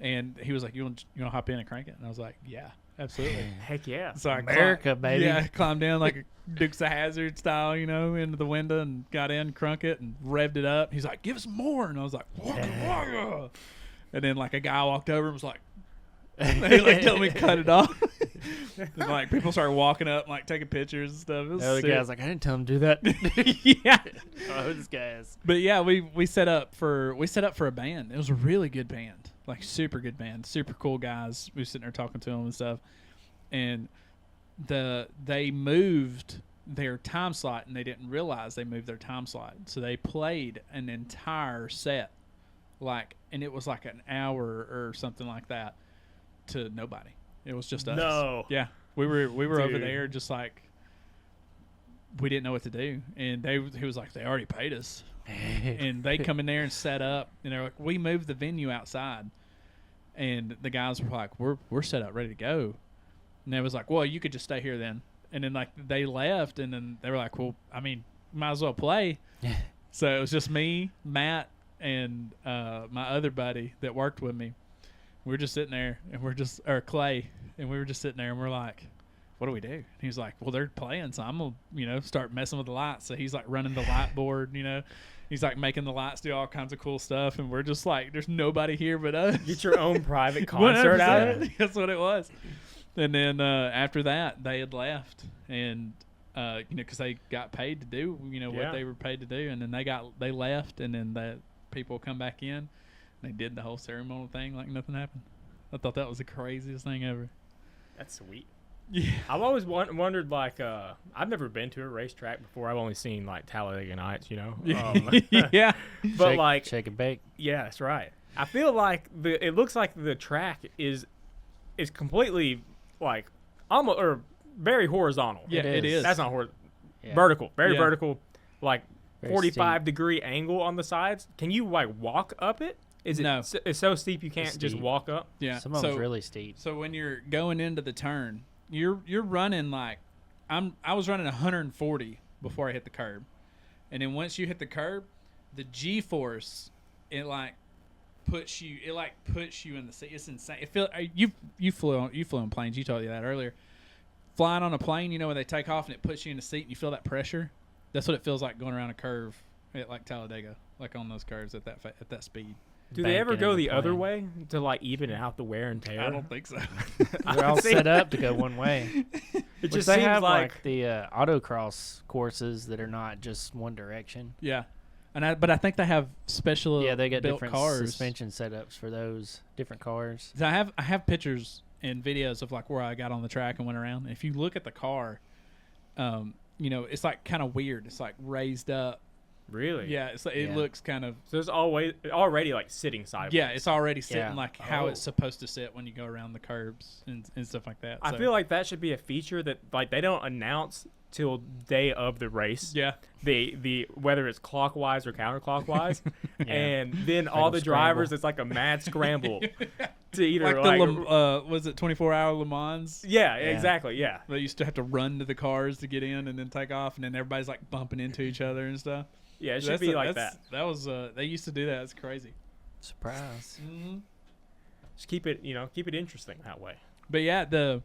And he was like, you want to hop in and crank it? And I was like, yeah, absolutely. Heck yeah. So I America, baby. Yeah, I climbed down like a Dukes of Hazzard style, into the window and got in, crunk it, and revved it up. He's like, give us more. And I was like, waka, waka. And then like a guy walked over and was like, he like told me to cut it off. And like people started walking up and like taking pictures and stuff. It was The other sick. guy's like, I didn't tell him to do that. Yeah. Oh, this guy is. But yeah, we set up for a band. It was a really good band, like super good band, super cool guys. We were sitting there talking to them and stuff, and they moved their time slot, and they didn't realize they moved their time slot. So they played an entire set, and it was like an hour or something like that to nobody. It was just us. No. Yeah, we were over Dude. there just like we didn't know what to do, and he was like, they already paid us. And they come in there and set up, and they're like, we moved the venue outside, and the guys were like, we're set up, ready to go. And they was like, well, you could just stay here then. And then like they left, and then they were like, well, I mean, might as well play. So it was just me, Matt, and my other buddy that worked with me. We were just sitting there, and Clay, and we were just sitting there, and we're like, what do we do? And he's like, well, they're playing, so I'm gonna start messing with the lights. So he's like running the light board, he's like making the lights do all kinds of cool stuff, and we're just like, there's nobody here but us. Get your own private concert out of it. That's what it was. And then after that, they had left, and because they got paid to do what they were paid to do, and then they left, and then the people come back in, and they did the whole ceremonial thing like nothing happened. I thought that was the craziest thing ever. That's sweet. Yeah. I've always wondered, like, I've never been to a racetrack before. I've only seen, like, Talladega Nights, Yeah. But, shake and bake. Yeah, that's right. I feel like it looks like the track is completely, like, almost, or very horizontal. Yeah, it is. That's not horizontal. Yeah. Vertical. Very vertical, like, Very 45-degree angle on the sides. Can you, like, walk up it? No. It's so steep you can't just walk up? Yeah. Some of them's really steep. So when you're going into the turn, you're running like I was running 140 before I hit the curb, and then once you hit the curb, the G-force it puts you in the seat. It's insane. You flew on planes. You told you that earlier. Flying on a plane, when they take off and it puts you in the seat and you feel that pressure. That's what it feels like going around a curve at like Talladega, like on those curves at that speed. Do they ever go the other way to like even out the wear and tear? I don't think so. They're all set up to go one way. It just they seems have like the autocross courses that are not just one direction. Yeah, but I think they have special they got built different cars. suspension setups for those different cars. So I have pictures and videos of like where I got on the track and went around. And if you look at the car, it's like kind of weird. It's like raised up. Really? Yeah, it looks kind of. So it's already like sitting sideways. Yeah, it's already sitting like how Oh. it's supposed to sit when you go around the curbs and stuff like that. I feel like that should be a feature that like they don't announce till day of the race. Yeah. The whether it's clockwise or counterclockwise, Yeah. and then all the drivers, it's like a mad scramble to either was it 24-hour Le Mans? Yeah, exactly. Yeah. They used to have to run to the cars to get in and then take off, and then everybody's like bumping into each other and stuff. Yeah, it should be like that. That was they used to do that. It's crazy. Surprise. Mm-hmm. Just keep it interesting that way. But yeah, it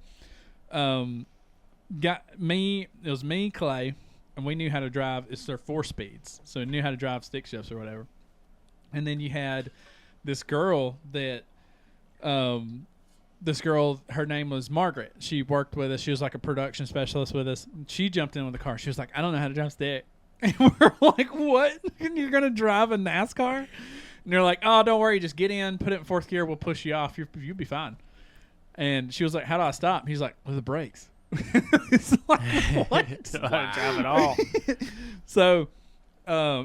was me, Clay, and we knew how to drive. It's their 4 speeds, so we knew how to drive stick shifts or whatever. And then you had this girl that, her name was Margaret. She worked with us. She was like a production specialist with us. She jumped in with the car. She was like, I don't know how to drive stick. And we're like, what? You're going to drive a NASCAR? And they're like, oh, don't worry. Just get in, put it in 4th gear. We'll push you off. You'll be fine. And she was like, how do I stop? He's like, with the brakes. It's like, what? Don't know how to drive at all. So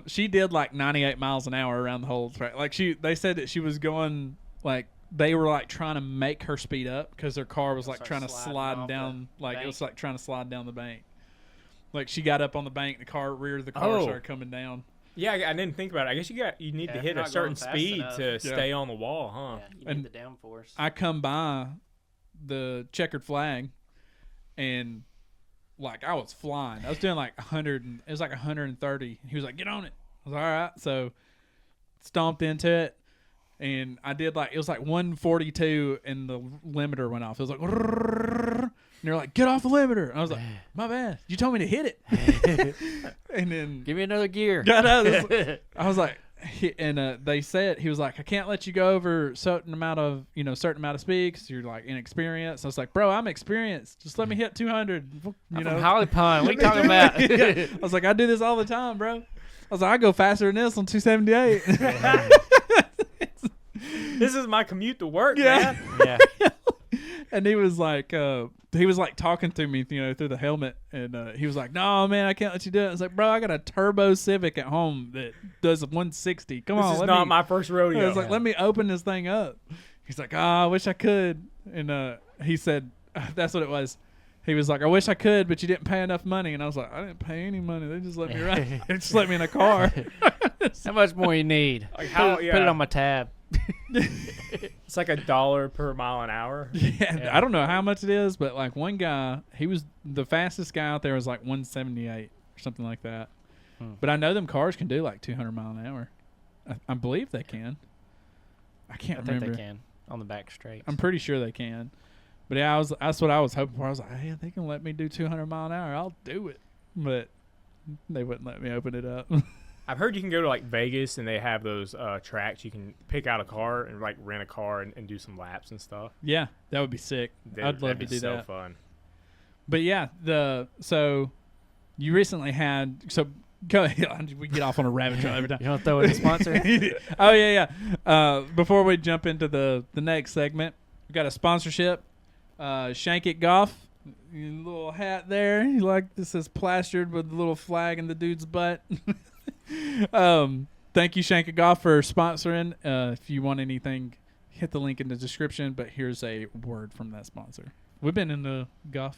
she did like 98 miles an hour around the whole track. Like they said that she was going like, they were like trying to make her speed up because their car was like trying to slide down. Like it was like trying to slide down the bank. Like she got up on the bank, the rear of the car started coming down. Yeah, I didn't think about it. I guess you need to hit a certain speed to stay on the wall, huh? Yeah, you need the downforce. I come by the checkered flag, and like I was flying. I was doing like 100, it was like 130. He was like, "Get on it." I was like, "All right." So stomped into it, and I did like, it was like 142, and the limiter went off. It was like, and they're like, "Get off the limiter." And I was like, "My bad. You told me to hit it." And then give me another gear. I was like, and they said, he was like, "I can't let you go over certain amount of speed because you're like inexperienced." I was like, "Bro, I'm experienced. Just let me hit 200." I'm from Holly Pond. What are you talking about? I was like, "I do this all the time, bro." I was like, "I go faster than this on 278." This is my commute to work, man. Yeah. And he was like talking to me, through the helmet, and he was like, "No, man, I can't let you do it." I was like, "Bro, I got a turbo Civic at home that does 160. Come on, this is not my first rodeo." I was like, "Let me open this thing up." He's like, I wish I could." And he said, that's what it was. He was like, "I wish I could, but you didn't pay enough money." And I was like, "I didn't pay any money. They just let me ride. They just let me in a car." How much more you need? Like put it on my tab. It's like $1 per mile an hour. Yeah, I don't know how much it is, but like one guy, he was the fastest guy out there was like 178 or something like that. But I know them cars can do like 200 mile an hour. I believe they can. I remember. Think they can on the back straight. I'm pretty sure they can. But yeah, that's what I was hoping for. I was like, "Hey, they can let me do 200 mile an hour. I'll do it." But they wouldn't let me open it up. I've heard you can go to like Vegas and they have those tracks. You can pick out a car and like rent a car and do some laps and stuff. Yeah, that would be sick. I'd love to do so that. Fun. But yeah, so you recently had go ahead. We get off on a rabbit trail every time. You want to throw in a sponsor? Oh yeah. Before we jump into the next segment, we got a sponsorship. Shank It Golf. Your little hat there. You like this is plastered with a little flag in the dude's butt. Thank you, Shank It Golf, for sponsoring. If you want anything, hit the link in the description. But here's a word from that sponsor. We've been in the golf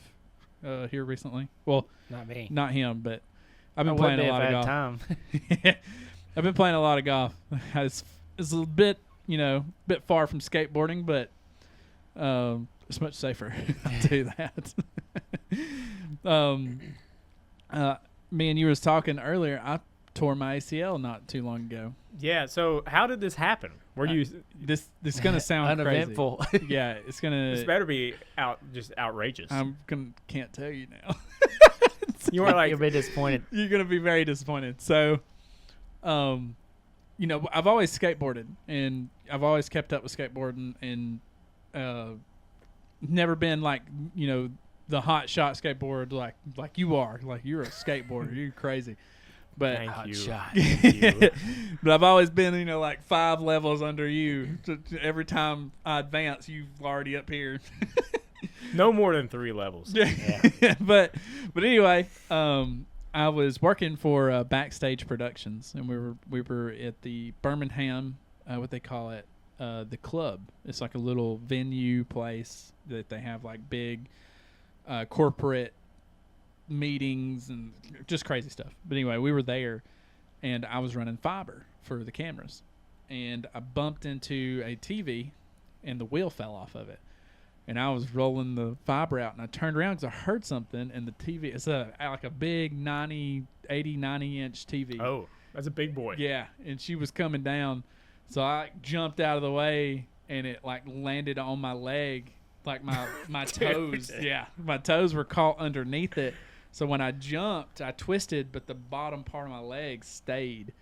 here recently. Well, not me, not him, but I've been playing a lot of golf. Time. I've been playing a lot of golf. It's a bit far from skateboarding, but it's much safer. I'll tell you that. Me and you was talking earlier. I tore my ACL not too long ago. Yeah. So how did this happen? Were you? This gonna sound uneventful. Crazy. Yeah, it's gonna. This better be just outrageous. Can't tell you now. You were like, you'll be disappointed. You're gonna be very disappointed. So, I've always skateboarded and I've always kept up with skateboarding and never been like the hot shot skateboard like you are. Like you're a skateboarder. You're crazy. But Thank you. Shot. But I've always been like 5 levels under you. Every time I advance, you've already up here. No more than 3 levels. Yeah. but anyway, I was working for Backstage Productions, and we were at the Birmingham, what they call it, the club. It's like a little venue place that they have like big corporate meetings and just crazy stuff. But anyway, we were there, and I was running fiber for the cameras, and I bumped into a TV, and the wheel fell off of it. And I was rolling the fiber out, and I turned around because I heard something, and the TV, it's like a big 90 inch TV. Oh, that's a big boy. Yeah, and she was coming down, so I jumped out of the way, and it like landed on my leg, like my toes. Yeah, my toes were caught underneath it. So when I jumped, I twisted, but the bottom part of my leg stayed,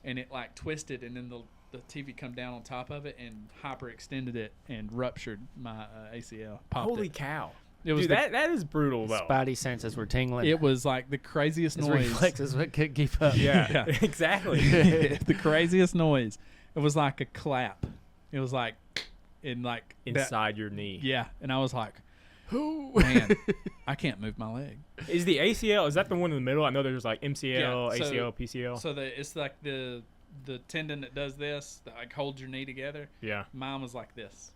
and it like twisted, and then the TV come down on top of it and hyperextended it and ruptured my ACL. Holy cow! It was Dude, that is brutal though. Spidey senses were tingling. It was like the craziest His noise. reflexes couldn't keep up. Yeah. Exactly. The craziest noise. It was like a clap. It was like inside your knee. Yeah, and I was like, "Oh man, I can't move my leg." Is the ACL? Is that the one in the middle? I know there's like MCL, Yeah, ACL, PCL. So it's like the tendon that does this, that like holds your knee together. Yeah. Mine was like this.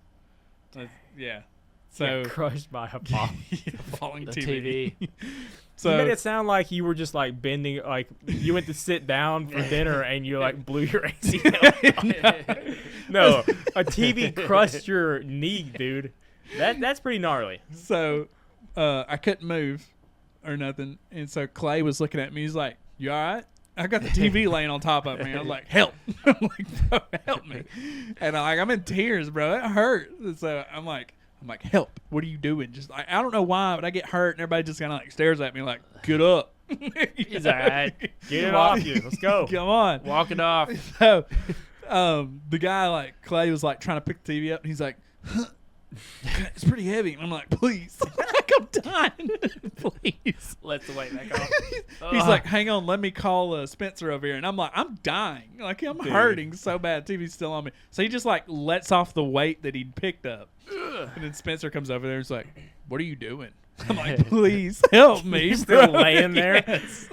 Yeah. So crushed by a falling The TV. So you made it sound like you were just like bending, like you went to sit down for dinner and you like blew your ACL. No, a TV crushed your knee, dude. That's pretty gnarly. So I couldn't move or nothing, and so Clay was looking at me. He's like, "You all right?" I got the TV laying on top of me. I was like, "Help!" I'm like, "Bro, help me!" And I'm in tears, bro. It hurt. And so I'm like, "Help! What are you doing?" Just like, I don't know why, but I get hurt, and everybody just kind of like stares at me like, "Get up!" He's all right. Get it off you. Let's go. Come on, Walk it off. So, the guy like Clay was like trying to pick the TV up, and he's like, huh, "It's pretty heavy." And I'm like, "Please, I'm dying, please." Let the weight back off. He's like, "Hang on, let me call Spencer over here." And I'm like, "I'm dying, like I'm hurting so bad. TV's still on me." So he just like lets off the weight that he'd picked up, and then Spencer comes over there and is like, "What are you doing?" I'm like, "Please help me." You're still laying there. Yes.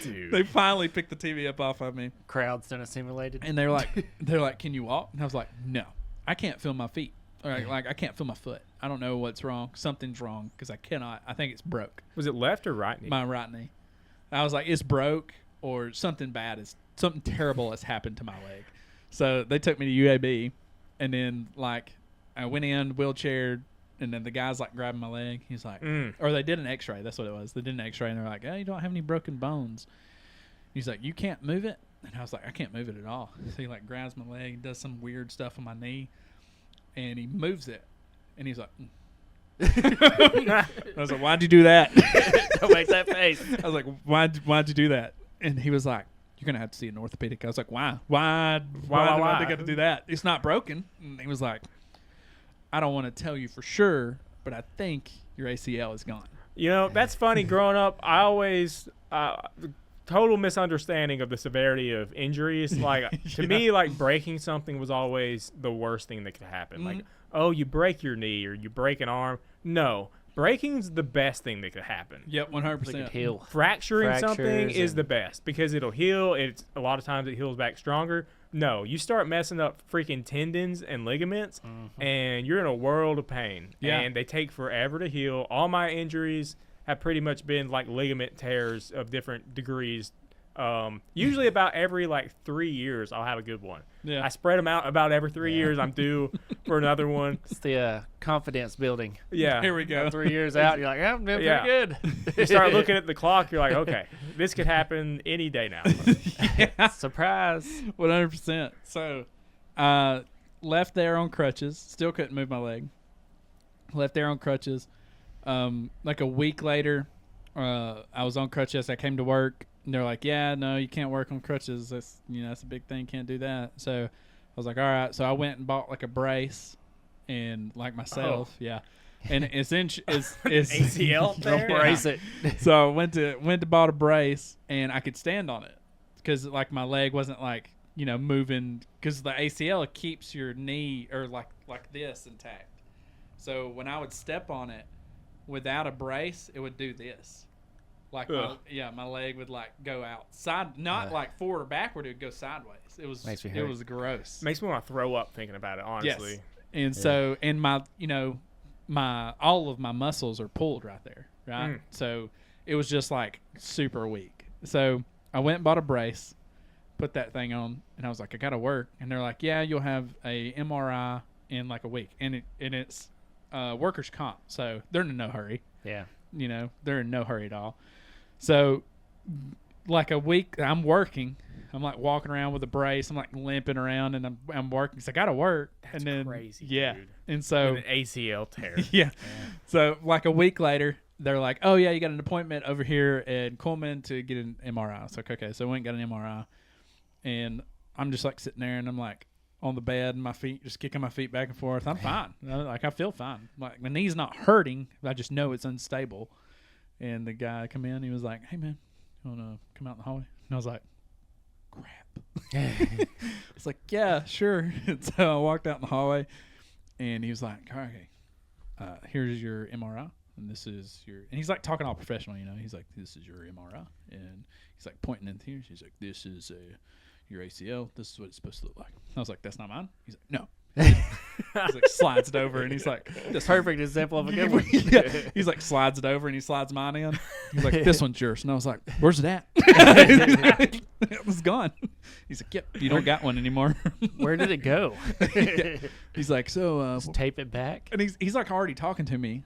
Dude. They finally picked the TV up off of me, Crowd's done a simulated. and they're like, "Can you walk?" And I was like, "No, I can't feel my feet. Or like I can't feel my foot. I don't know what's wrong. Something's wrong because I cannot. I think it's broke." Was it left or right knee? My right knee. I was like, "It's broke or something something terrible has happened to my leg." So they took me to UAB, and then like I went in wheelchaired, and then the guy's like grabbing my leg. He's like, or they did an X-ray. That's what it was. They did an X-ray, and they're like, "Oh, you don't have any broken bones." He's like, "You can't move it," and I was like, "I can't move it at all." So he like grabs my leg, does some weird stuff on my knee, and he moves it, and he's like. I was like, "Why'd you do that?" Don't make that face. I was like, why'd you do that? And he was like, "You're gonna have to see an orthopedic." I was like, "Why? Why do I got to do that? It's not broken." And he was like, "I don't want to tell you for sure, but I think your ACL is gone." You know, that's funny. Growing up, I always total misunderstanding of the severity of injuries. Like to me, like breaking something was always the worst thing that could happen. Like, oh, you break your knee or you break an arm. No, breaking's the best thing that could happen. Yep, 100%. Heal. Fracturing something Fractures is the best because it'll heal. It's a lot of times it heals back stronger. No, you start messing up freaking tendons and ligaments, and you're in a world of pain. Yeah. And they take forever to heal. All my injuries have pretty much been like ligament tears of different degrees. Usually about every like 3 years, I'll have a good one. Yeah. I spread them out about every 3 years. I'm due for another one. It's the confidence building. Yeah. Here we go. 3 years out, you're like, "Yeah, I'm doing pretty good." You start looking at the clock, you're like, okay, this could happen any day now. Yeah, Surprise. 100%. So, left there on crutches. Still couldn't move my leg. Left there on crutches. Like a week later, I was on crutches. I came to work. And they're like, "Yeah, no, you can't work on crutches. That's that's a big thing. Can't do that." So I was like, "All right." So I went and bought like a brace, and like myself, yeah. And it's ACL Don't brace it. So I went to bought a brace, and I could stand on it because like my leg wasn't like moving because the ACL keeps your knee or like this intact. So when I would step on it without a brace, it would do this. Like my leg would like go outside, not like forward or backward. It would go sideways. It was gross. Makes me want to throw up thinking about it, honestly. Yes. And so, and my my all of my muscles are pulled right there, right? So it was just like super weak. So I went and bought a brace, put that thing on, and I was like, "I gotta work." And they're like, "Yeah, you'll have a MRI in like a week," and it's workers' comp, so they're in no hurry. Yeah. They're in no hurry at all. So, like a week, I'm working. I'm like walking around with a brace. I'm like limping around, and I'm working. So I gotta work. That's and then, crazy, yeah. dude. And so An ACL tear. yeah. So like a week later, they're like, "Oh yeah, you got an appointment over here in Coleman to get an MRI." It's like, okay. So I went and got an MRI, and I'm just like sitting there, and I'm like on the bed, and my feet just kicking my feet back and forth. I'm fine. Like I feel fine. Like my knee's not hurting. I just know it's unstable. And the guy come in, he was like, "Hey man, you wanna come out in the hallway?" And I was like, "Crap." It's like, "Yeah, sure." And so I walked out in the hallway, and he was like, "All right, here's your MRI, and this is your," and he's like talking all professional, He's like, "This is your MRI," and he's like pointing in here. He's like, "This is your ACL. This is what it's supposed to look like." I was like, "That's not mine." He's like, "No." He's like, slides it over, and he's like, this perfect example of a good one. Yeah. He's like, slides it over, and he slides mine in. He's like, this one's yours. And I was like, where's it at? It was gone. He's like, yep, you don't got one anymore. Where did it go? He's like, so just tape it back. And he's like already talking to me,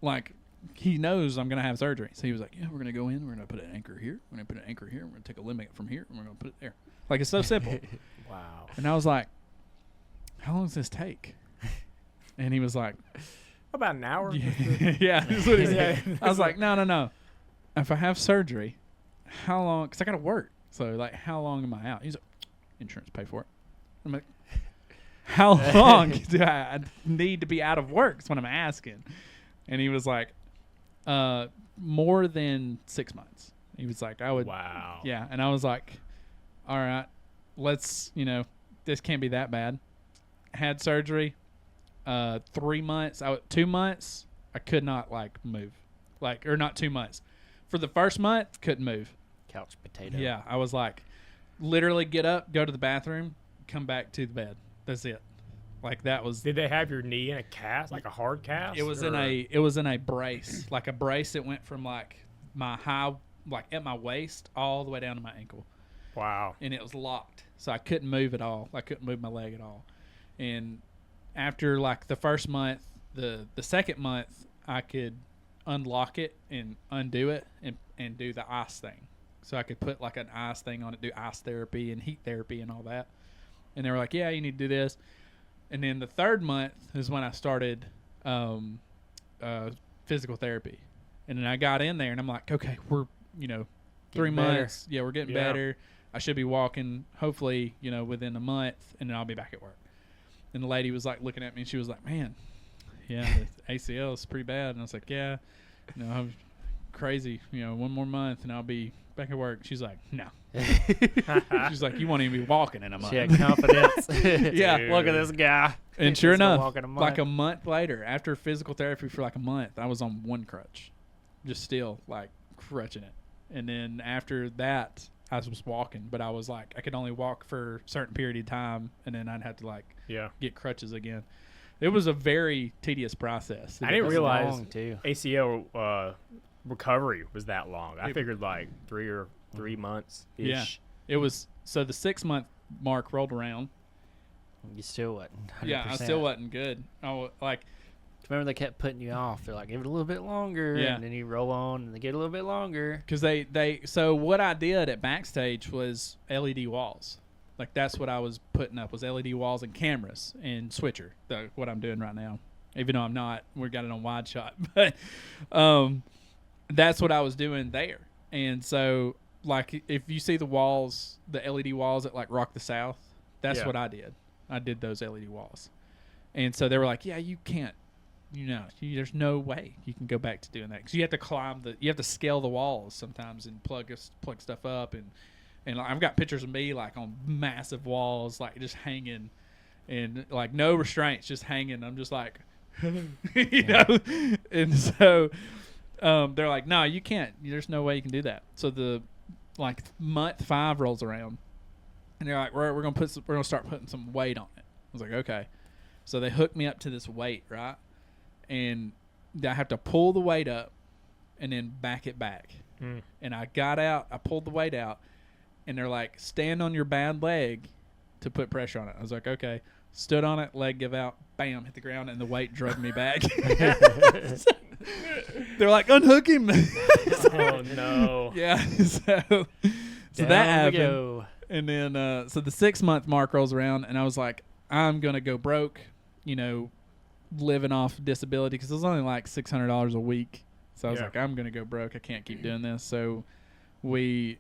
like he knows I'm gonna have surgery. So he was like, yeah, we're gonna go in, we're gonna put an anchor here, we're gonna put an anchor here, we're gonna take a limit from here, and we're gonna put it there. Like, it's so simple. Wow. And I was like, how long does this take? And he was like, about an hour. Yeah, that's what he said. I was like, no. If I have surgery, how long? Because I gotta work. So like, how long am I out? He's like, insurance pay for it. I'm like, how long do I need to be out of work? That's what I'm asking. And he was like, more than 6 months. He was like, I would. Wow. Yeah. And I was like, all right, let's, this can't be that bad. Had surgery, 3 months, 2 months, I could not move, or not 2 months. For the first month, couldn't move. Couch potato. Yeah. I was like, literally get up, go to the bathroom, come back to the bed. That's it. Like, that was. Did they have your knee in a cast, like a hard cast? It was in a brace, like a brace that went from my high, at my waist all the way down to my ankle. Wow. And it was locked, so I couldn't move at all. I couldn't move my leg at all. And after the first month, the second month, I could unlock it and undo it and do the ice thing. So I could put an ice thing on it, do ice therapy and heat therapy and all that. And they were like, yeah, you need to do this. And then the third month is when I started physical therapy. And then I got in there, and I'm like, okay, we're, 3 months. Yeah, we're getting better. I should be walking, hopefully, within a month, and then I'll be back at work. And the lady was looking at me, and she was like, man, yeah, the ACL is pretty bad. And I was like, yeah, I'm crazy. 1 more month, and I'll be back at work. She's like, no. She's like, you won't even be walking in a month. She had confidence. Yeah. Look at this guy. And sure enough, a month later, after physical therapy for a month, I was on one crutch, just still crutching it. And then after that, I was walking, but I was I could only walk for a certain period of time, and then I'd have to get crutches again. It was a very tedious process. I didn't realize ACL recovery was that long. I figured 3 months ish. Yeah, it was. So the 6 month mark rolled around. You still wasn't 100%. Yeah, I still wasn't good. Remember, they kept putting you off. They're like, give it a little bit longer, and then you roll on, and they get a little bit longer. Because so what I did at Backstage was LED walls. That's what I was putting up, was LED walls and cameras and switcher, what I'm doing right now. Even though I'm not, we got it on wide shot. But that's what I was doing there. And so, if you see the walls, the LED walls at Rock the South, that's what I did. I did those LED walls. And so they were like, yeah, you can't. There's no way you can go back to doing that, because you have to you have to scale the walls sometimes and plug stuff up, and I've got pictures of me on massive walls, just hanging, and no restraints, just hanging. I'm just and so they're like, no, you can't. There's no way you can do that. So the month 5 rolls around, and they're like, we're gonna start putting some weight on it. I was like, okay. So they hooked me up to this weight, right? And I have to pull the weight up and then back it back. And I got out, I pulled the weight out, and they're like, stand on your bad leg to put pressure on it. I was like, okay. Stood on it, leg give out, bam, hit the ground, and the weight drug me back. They're like, unhook him. Oh, no. Yeah. So that happened. And then, so the 6 month mark rolls around, and I was like, I'm going to go broke, living off disability, because it was only $600 a week. So I was like, I'm going to go broke. I can't keep doing this. So we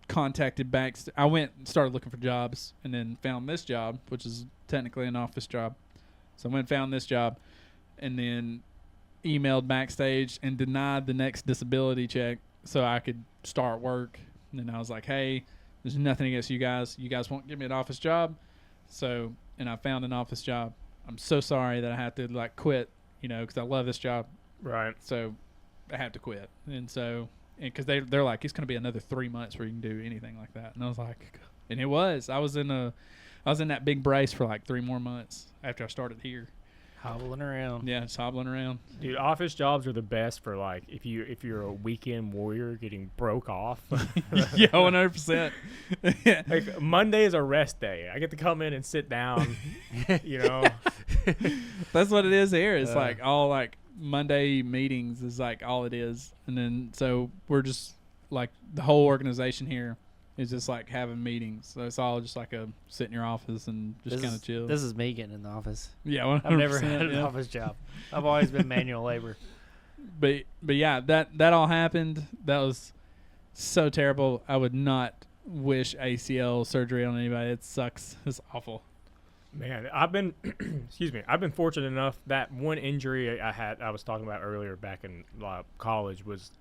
contacted Backstage. I went and started looking for jobs, and then found this job, which is technically an office job. So I went and found this job, and then emailed Backstage and denied the next disability check so I could start work. And then I was like, hey, there's nothing against you guys. You guys won't give me an office job. So, and I found an office job. I'm so sorry that I have to quit, because I love this job. Right. So I have to quit. And so, because they're like, it's going to be another 3 months where you can do anything like that. And I was like, And it was. I was in that big brace for like 3 more months after I started here. Hobbling around. Yeah, just hobbling around. Dude, office jobs are the best for like if you're a weekend warrior getting broke off. Yeah, 100%. Like Monday is a rest day. I get to come in and sit down. You know, That's what it is here. It's like all like Monday meetings is like all it is, and then so we're just like the whole organization here is just like having meetings. So it's all just like a sit in your office and just kind of chill. This is me getting in the office. Yeah, 100%, I've never had an office job. I've always been manual labor. But yeah, that all happened. That was so terrible. I would not wish ACL surgery on anybody. It sucks. It's awful. man, I've been I've been fortunate enough that one injury I was talking about earlier back in college was,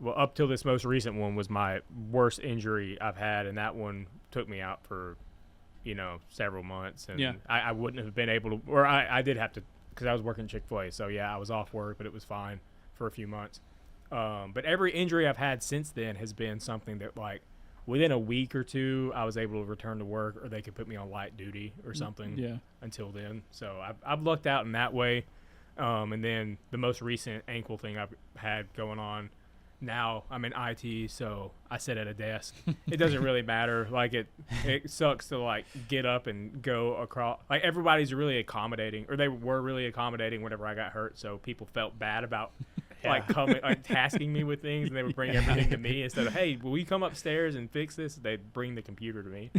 well, up till this most recent one was my worst injury I've had, and that one took me out for, several months, and I wouldn't have been able to, or I did have to, because I was working Chick-fil-A, so yeah, I was off work, but it was fine for a few months. But every injury I've had since then has been something that, like, within a week or two, I was able to return to work, or they could put me on light duty or something. Yeah. Until then, so I've lucked out in that way. And then the most recent ankle thing I've had going on. Now I'm in IT, so I sit at a desk. It doesn't really matter. Like it sucks to like get up and go across. Like everybody's really accommodating, or they were really accommodating whenever I got hurt. So people felt bad about like coming, like tasking me with things, and they would bring everything to me instead of, hey, will you come upstairs and fix this? They'd bring the computer to me.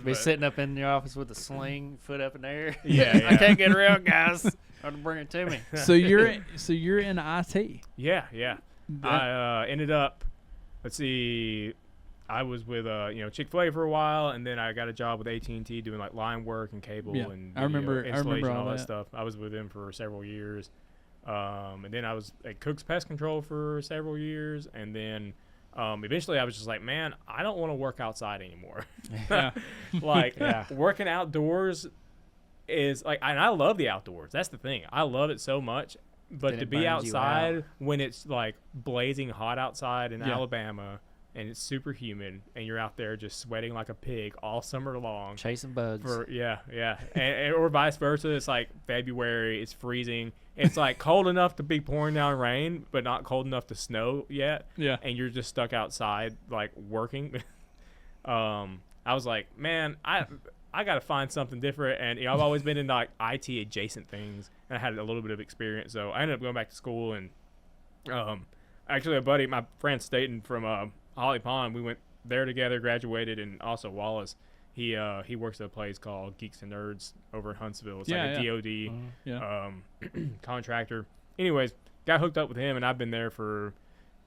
Be sitting up in your office with a sling, foot up in the air. Yeah. I can't get around, guys. Or to bring it to me. So you're in IT. Yeah. I ended up, let's see, I was with Chick-fil-A for a while, and then I got a job with AT&T doing like line work and cable and I remember all that stuff. I was with them for several years, and then I was at Cook's Pest Control for several years, and then eventually I was just like, man, I don't want to work outside anymore. Working outdoors is like, and I love the outdoors. That's the thing. I love it so much. But to be outside when it's like blazing hot outside in Alabama and it's super humid and you're out there just sweating like a pig all summer long, chasing bugs. And or vice versa. It's like February, it's freezing. It's like cold enough to be pouring down rain, but not cold enough to snow yet. Yeah. And you're just stuck outside like working. I was like, man, I got to find something different, and I've always been in like IT adjacent things, and I had a little bit of experience, so I ended up going back to school, and actually a buddy, my friend Staten from Holly Pond, we went there together, graduated, and also Wallace, he works at a place called Geeks and Nerds over in Huntsville. It's like a DOD contractor. Anyways, got hooked up with him, and I've been there for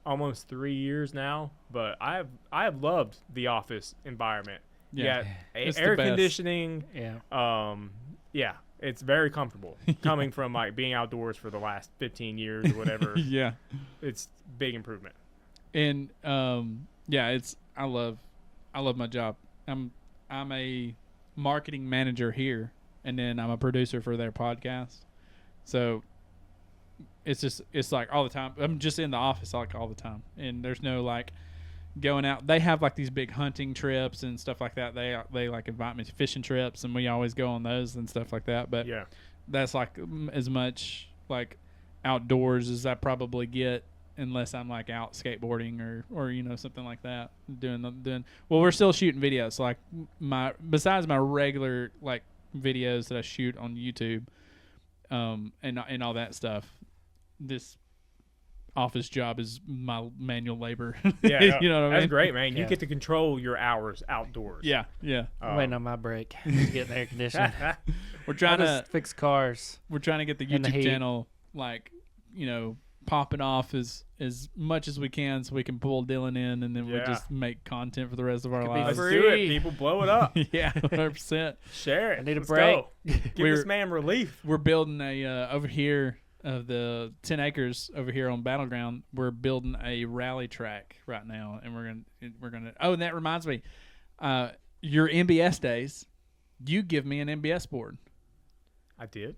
almost 3 years now, but I have loved the office environment. Yeah, air conditioning. Yeah. It's very comfortable coming from like being outdoors for the last 15 years or whatever. Yeah, it's big improvement. And I love my job. I'm a marketing manager here, and then I'm a producer for their podcast. So it's like all the time. I'm just in the office like all the time, and there's no like going out. They have like these big hunting trips and stuff like that. They like invite me to fishing trips, and we always go on those and stuff like that. But that's like as much like outdoors as I probably get, unless I'm like out skateboarding or something like that. Well, we're still shooting videos. So like besides my regular like videos that I shoot on YouTube, and all that stuff, this office job is my manual labor. Yeah, you know what I mean? That's great, man. You get to control your hours outdoors. Yeah. I'm waiting on my break to get the air conditioning. We're trying to fix cars. We're trying to get the YouTube channel like popping off as much as we can, so we can pull Dylan in, and then we'll just make content for the rest of our lives. Let's do it. People blow it up. Yeah, 100%. Share it. I need a break. Go. Give this man relief. We're building a over here. Of the 10 acres over here on Battleground, we're building a rally track right now, and we're gonna. Oh, and that reminds me, your MBS days, you give me an MBS board. I did.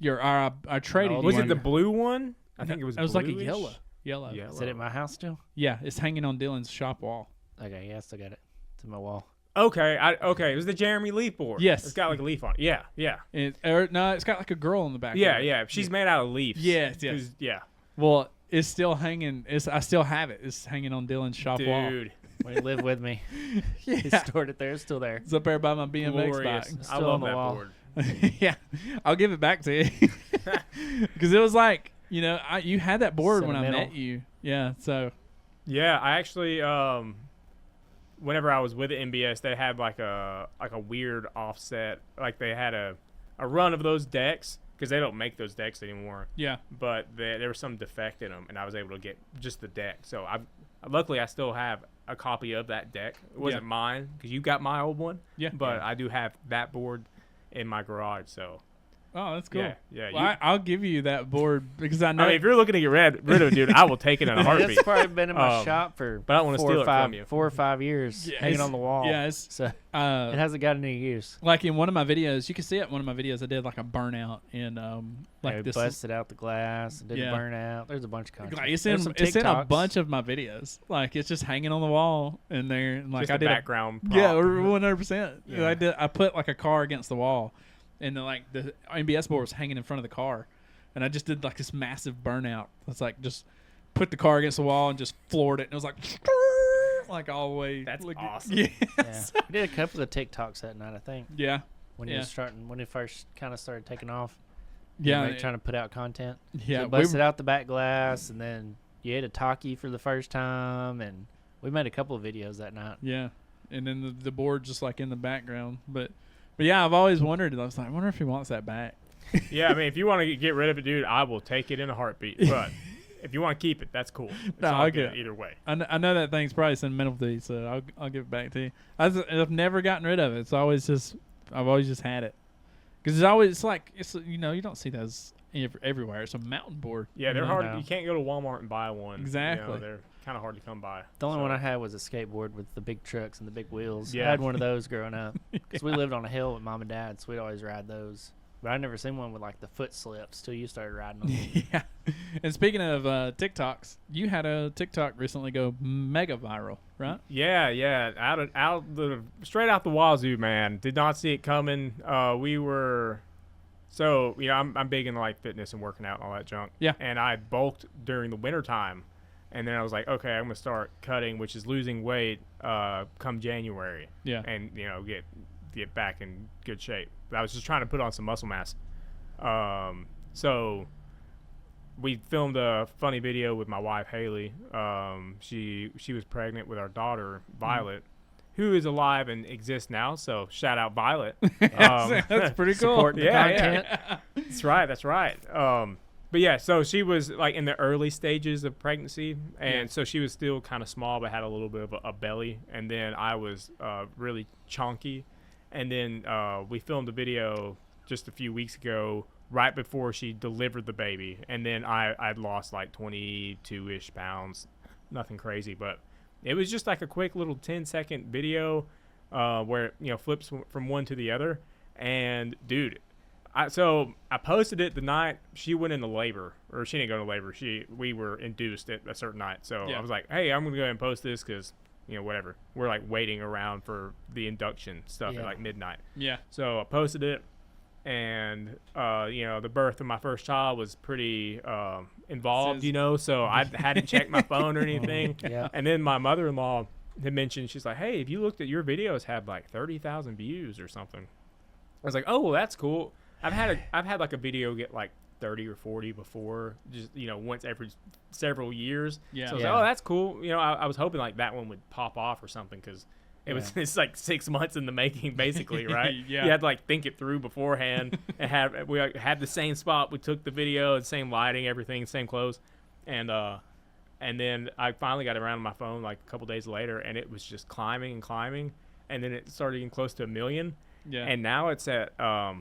I traded. Was it the blue one? I think it was. It was bluish. like a yellow. Is it at my house still? Yeah, it's hanging on Dylan's shop wall. Okay, yeah, I still got it. It's in my wall. Okay, it was the Jeremy Leaf board. Yes. It's got like a leaf on it. Yeah, yeah. No, it's got like a girl in the back. Yeah, yeah. She's made out of leaves. Yes. Yeah. Well, it's still hanging. I still have it. It's hanging on Dylan's shop wall. Dude. When he lived with me, he stored it there. It's still there. It's up there by my BMX Glorious. bike. I love that board. Yeah, I'll give it back to you because it was like, you know, you had that board when I met you. Yeah, so. Yeah, I actually, whenever I was with the MBS, they had like a weird offset. Like they had a run of those decks because they don't make those decks anymore. Yeah. But there was some defect in them, and I was able to get just the deck. So luckily I still have a copy of that deck. It wasn't mine because you got my old one. Yeah. But I do have that board in my garage. So. Oh, that's cool. Yeah. Well, I'll give you that board because I know. I mean, if you're looking to get rid of it, dude, I will take it in a heartbeat. It's probably been in my shop for but I don't want to steal it from you. 4 or 5 years, hanging on the wall. Yeah, so it hasn't got any use. Like in one of my videos, you can see it in one of my videos. I did like a burnout in like this. Busted out the glass and did a burnout. There's a bunch of content. Like it's in a bunch of my videos. Like it's just hanging on the wall in there. And like just I did background. Yeah, 100%. Yeah. I put like a car against the wall. And then, like, the MBS board was hanging in front of the car. And I just did, like, this massive burnout. It's like, just put the car against the wall and just floored it. And it was like all the way. That's awesome. Yes. Yeah. We did a couple of TikToks that night, I think. Yeah. When it first kind of started taking off. Yeah. Like trying to put out content. Yeah. So busted out the back glass. And then you ate a Taki for the first time. And we made a couple of videos that night. Yeah. And then the board just, like, in the background. But yeah, I've always wondered. I was like, I wonder if he wants that back. Yeah, I mean, if you want to get rid of it, dude, I will take it in a heartbeat. But if you want to keep it, that's cool. It's all good either way. I know that thing's probably sentimental to you, so I'll give it back to you. I've never gotten rid of it. It's always I've always just had it because you know, you don't see those everywhere. It's a mountain board. Yeah, they're hard. You can't go to Walmart and buy one. Exactly. You know, they're kind of hard to come by. The only one I had was a skateboard with the big trucks and the big wheels. Yeah. I had one of those growing up because we lived on a hill with mom and dad, so we'd always ride those. But I never seen one with like the foot slips till you started riding them. Yeah. And speaking of TikToks, you had a TikTok recently go mega viral, right? Yeah. Straight out the wazoo, man. Did not see it coming. So, you know, I'm big into like fitness and working out and all that junk. Yeah. And I bulked during the winter time. And then I was like, okay, I'm going to start cutting, which is losing weight come January. Yeah. And, you know, get back in good shape. But I was just trying to put on some muscle mass. So we filmed a funny video with my wife, Haley. She was pregnant with our daughter, Violet, who is alive and exists now. So shout out Violet. That's pretty cool. Supporting the content. Yeah. That's right. But yeah, so she was like in the early stages of pregnancy, and so she was still kind of small, but had a little bit of a belly. And then I was really chunky, and then we filmed a video just a few weeks ago, right before she delivered the baby, and then I'd lost like 22-ish pounds, nothing crazy, but it was just like a quick little 10-second video where flips from one to the other, and dude. So I posted it the night she went into labor, or she didn't go into labor. We were induced at a certain night. So I was like, hey, I'm going to go ahead and post this because, whatever. We're like waiting around for the induction stuff at like midnight. Yeah. So I posted it, and, the birth of my first child was pretty involved, so I hadn't checked my phone or anything. Yeah. And then my mother-in-law had mentioned, she's like, hey, if you looked at your videos, had like 30,000 views or something. I was like, oh, well, that's cool. I've had like a video get like 30 or 40 before, just once every several years. Yeah. So I was like, oh, that's cool. I was hoping like that one would pop off or something because it's like 6 months in the making basically, right? Yeah. You had to like think it through beforehand and we had the same spot. We took the video, the same lighting, everything, same clothes, and then I finally got around to my phone like a couple days later, and it was just climbing and climbing, and then it started getting close to 1 million. Yeah. And now it's at I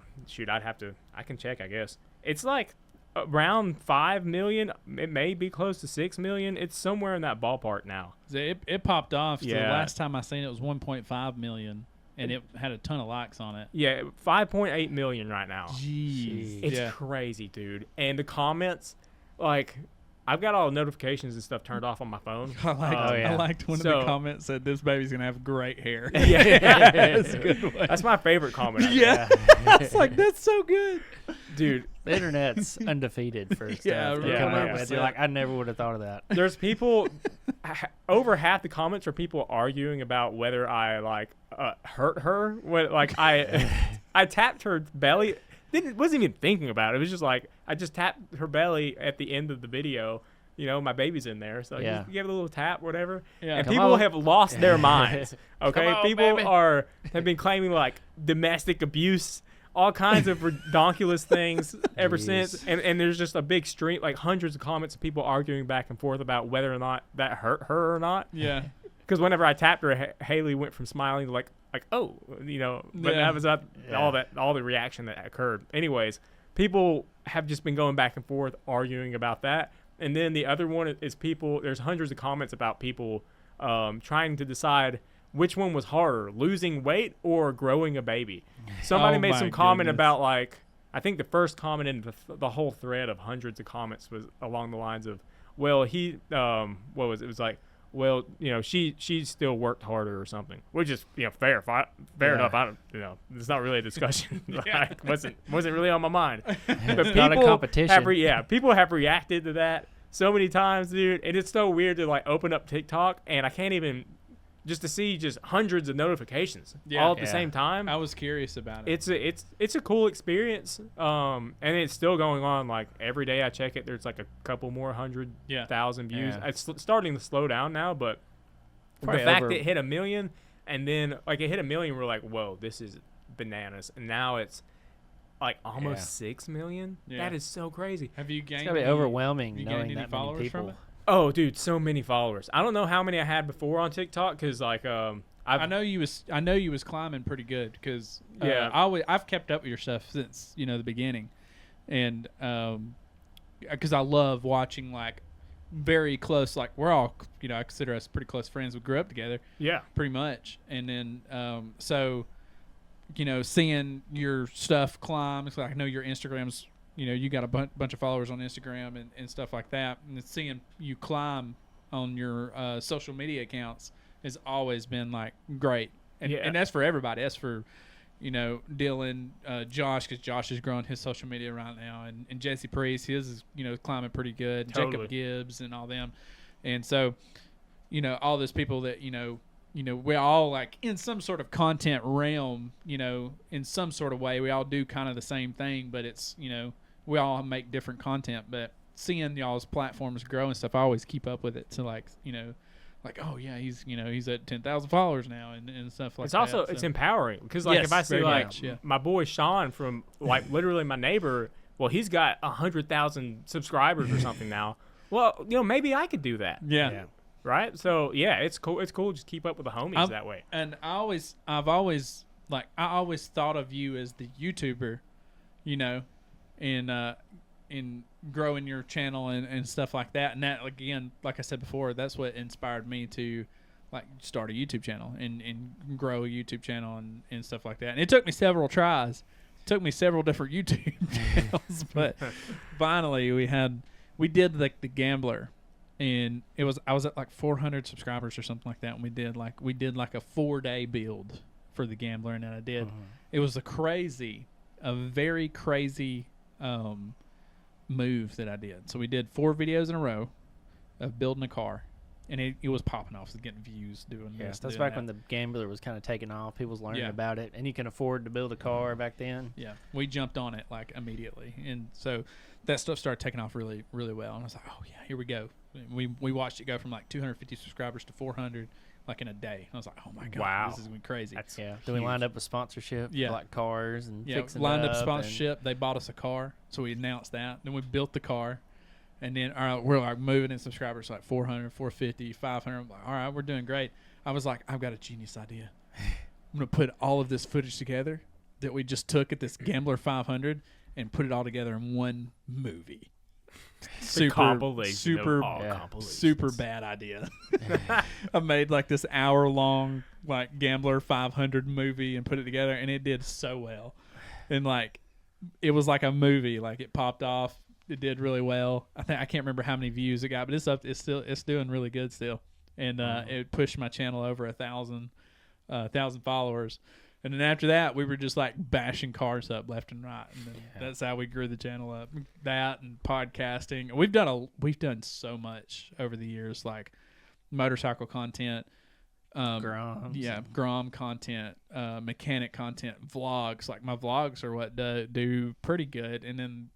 can check, I guess. It's like around 5 million. It may be close to 6 million. It's somewhere in that ballpark now. It popped off. So Yeah. The last time I seen it was 1.5 million, and it had a ton of likes on it. Yeah, 5.8 million right now. Jeez. It's crazy, dude. And the comments, like, I've got all the notifications and stuff turned off on my phone. I liked one of the comments said this baby's gonna have great hair. Yeah, that's a good one. That's my favorite comment. Yeah, it's like that's so good, dude. The internet's undefeated for stuff. Yeah, They come up with. You're like, I never would have thought of that. There's people. Over half the comments are people arguing about whether I like hurt her. When like I tapped her belly. Wasn't even thinking about it. It was just like I just tapped her belly at the end of the video. You know, my baby's in there, so you give it a little tap, whatever. Yeah. And people have lost their minds. Okay, on, people baby. have been claiming like domestic abuse, all kinds of ridiculous things ever since. And there's just a big stream, like hundreds of comments of people arguing back and forth about whether or not that hurt her or not. Yeah. Because whenever I tapped her, Haley went from smiling to like oh, you know, but that was not all the reaction that occurred. Anyways, people have just been going back and forth arguing about that. And then the other one is people, there's hundreds of comments about people trying to decide which one was harder, losing weight or growing a baby. Somebody made some comment about like, I think the first comment in the whole thread of hundreds of comments was along the lines of, well, he, what was it? It was like, well, you know, she still worked harder or something, which is, you know, fair enough. I don't, you know, it's not really a discussion. Like, wasn't really on my mind. But people not a competition. People have reacted to that so many times, dude, and it's so weird to like open up TikTok and I can't even just to see just hundreds of notifications all at the same time. I was curious about it. It's a cool experience, and it's still going on. Like every day I check it, there's like a couple more 100,000 views. Yeah. It's starting to slow down now, but Probably the fact over- that it hit 1 million, and then like it hit 1 million, we're like, whoa, this is bananas, and now it's like almost 6 million. Yeah. That is so crazy. Have you gained? It's gotta be overwhelming you knowing gained any that many followers people. from it? Oh, dude, so many followers. I don't know how many I had before on TikTok because like I know you was climbing pretty good because Yeah. I've kept up with your stuff since the beginning, and because I love watching like very close, like we're all I consider us pretty close friends. We grew up together, yeah. pretty much, and then so seeing your stuff climb. It's like I know your Instagram's you got a bunch of followers on Instagram and stuff like that, and seeing you climb on your social media accounts has always been like great, and that's for everybody. That's for Dylan, Josh, because Josh is growing his social media right now, and Jesse Priest, his is climbing pretty good. Totally. Jacob Gibbs and all them, and so all those people that we're all like in some sort of content realm, in some sort of way. We all do kind of the same thing, but it's we all make different content. But seeing y'all's platforms grow and stuff, I always keep up with it to like oh yeah, he's at 10,000 followers now and stuff like that. It's also it's empowering because like Yes, if I see very like much, yeah. my boy Shawn from like literally my neighbor, well he's got 100,000 subscribers or something now. Well, maybe I could do that. Yeah. Right. So yeah, it's cool. It's cool. Just keep up with the homies that way. And I've always thought of you as the YouTuber, in growing your channel and stuff like that. And that, again, like I said before, that's what inspired me to like start a YouTube channel and grow a YouTube channel and stuff like that. And it took me several tries. It took me several different YouTube channels, but finally we did like the Gambler, and I was at like 400 subscribers or something like that. And we did like a 4-day build for the Gambler, and then I did. It was a very crazy move that I did. So we did 4 videos in a row of building a car, and it was popping off. It was getting views doing this. That's doing back when the Gambler was kind of taking off. People was learning Yeah. about it, and you can afford to build a car back then. Yeah, we jumped on it like immediately, and so that stuff started taking off really, really well. And I was like, oh yeah, here we go. We watched it go from like 250 subscribers to 400 like in a day. I was like, oh my god, Wow. this is going to be crazy. Then we lined up a sponsorship, Yeah. like cars and Yeah, fixing lined it up and- sponsorship. They bought us a car, so we announced that. Then we built the car, and then we're like moving in subscribers like 400, 450, 500. I'm like, all right, we're doing great. I was like, I've got a genius idea. I'm gonna put all of this footage together that we just took at this Gambler 500 and put it all together in one movie. Compilation of all Yeah. compilations. Super bad idea. I made like this hour-long like Gambler 500 movie and put it together, and it did so well. And like it was like a movie. Like it popped off did really well. I can't remember how many views it got, but it's doing really good still. And it pushed my channel over 1,000 followers. And then after that, we were just like bashing cars up left and right, and then that's how we grew the channel up. That and podcasting. We've done so much over the years, like motorcycle content, Grom content, mechanic content, vlogs. Like my vlogs are what do pretty good, and then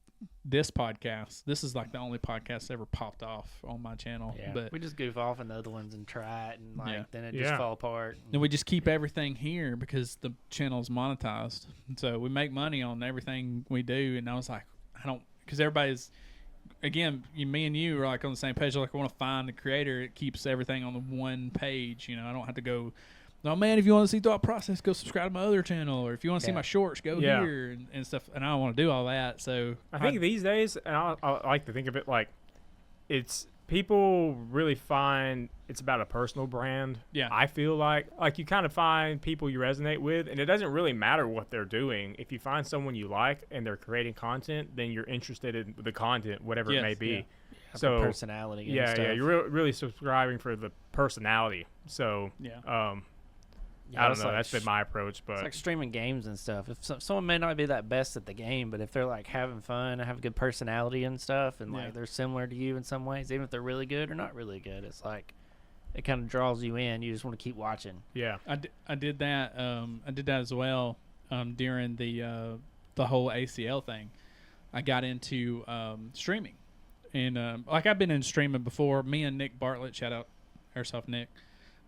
this podcast. This is like the only podcast that ever popped off on my channel. Yeah, but we just goof off on the other ones and try it, and then it just fall apart. And we just keep everything here because the channel's monetized, and so we make money on everything we do. And I was like, because everybody's, again, me and you are like on the same page. Like, I want to find the creator. It keeps everything on the one page. I don't have to go, oh man, if you want to see thought process, go subscribe to my other channel, or if you want to see my shorts, go here and stuff. And I don't want to do all that. So I think these days, and I like to think of it like it's people really find it's about a personal brand. Yeah, I feel like you kind of find people you resonate with, and it doesn't really matter what they're doing. If you find someone you like and they're creating content, then you're interested in the content, whatever it may be. Yeah. So personality. And stuff. You're really subscribing for the personality. So I don't know. That's been my approach, but it's like streaming games and stuff. If someone may not be that best at the game, but if they're like having fun and have a good personality and stuff, and like they're similar to you in some ways, even if they're really good or not really good, it's like it kind of draws you in. You just want to keep watching. Yeah, I did that. I did that as well during the whole ACL thing. I got into streaming, and like I've been in streaming before. Me and Nick Bartlett, shout out Airsoft Nick.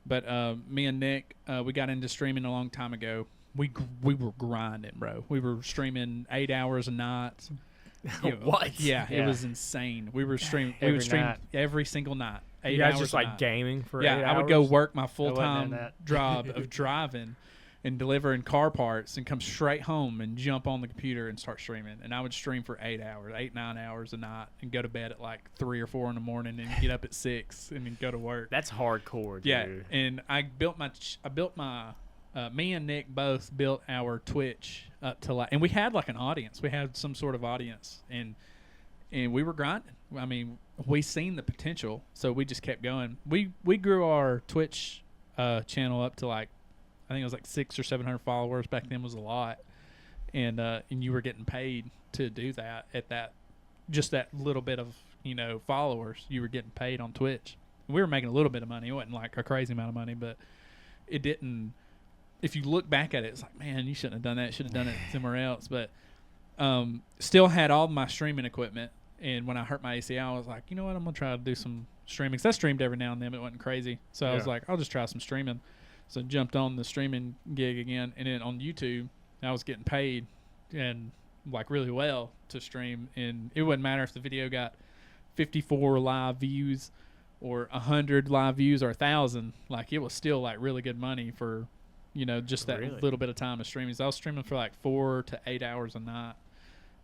But me and Nick, we got into streaming a long time ago. We were grinding, bro. We were streaming 8 hours a night. What? Yeah, it was insane. We were streaming. We would stream every single night. 8 hours. Just like gaming for 8 hours. I would go work my full-time job of driving and delivering car parts, and come straight home and jump on the computer and start streaming. And I would stream for 8 hours, 9 hours a night, and go to bed at like 3 or 4 in the morning, and get up at 6 and then go to work. That's hardcore, dude. Yeah, and I built my me and Nick both built our Twitch up to like, and we had like an audience. We had some sort of audience, and we were grinding. I mean, we seen the potential, so we just kept going. We grew our Twitch channel up to like, I think it was like 600 or 700 followers. Back then was a lot, and you were getting paid to do that at that, just that little bit of followers. You were getting paid on Twitch. We were making a little bit of money. It wasn't like a crazy amount of money, but it didn't. If you look back at it, it's like, man, you shouldn't have done that. Should have done it somewhere else. But still had all my streaming equipment. And when I hurt my ACL, I was like, you know what? I'm gonna try to do some streaming. 'Cause I streamed every now and then. But it wasn't crazy, so I was like, I'll just try some streaming. So jumped on the streaming gig again, and then on YouTube, I was getting paid and like really well to stream, and it wouldn't matter if the video got 54 live views or 100 live views or 1,000. Like, it was still like really good money for just that little bit of time of streaming. So I was streaming for like 4 to 8 hours a night,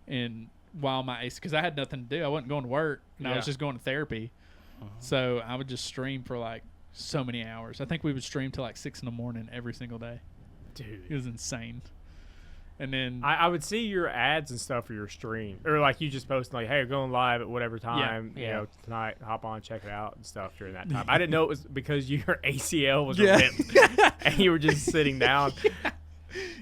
and while because I had nothing to do, I wasn't going to work, and I was just going to therapy. So I would just stream for like so many hours. I think we would stream till like 6 in the morning every single day. Dude, it was insane. And then I would see your ads and stuff for your stream, or like you just posting like, hey, we're going live at whatever time, tonight, hop on, check it out and stuff during that time. I didn't know it was because your ACL was ripped and you were just sitting down.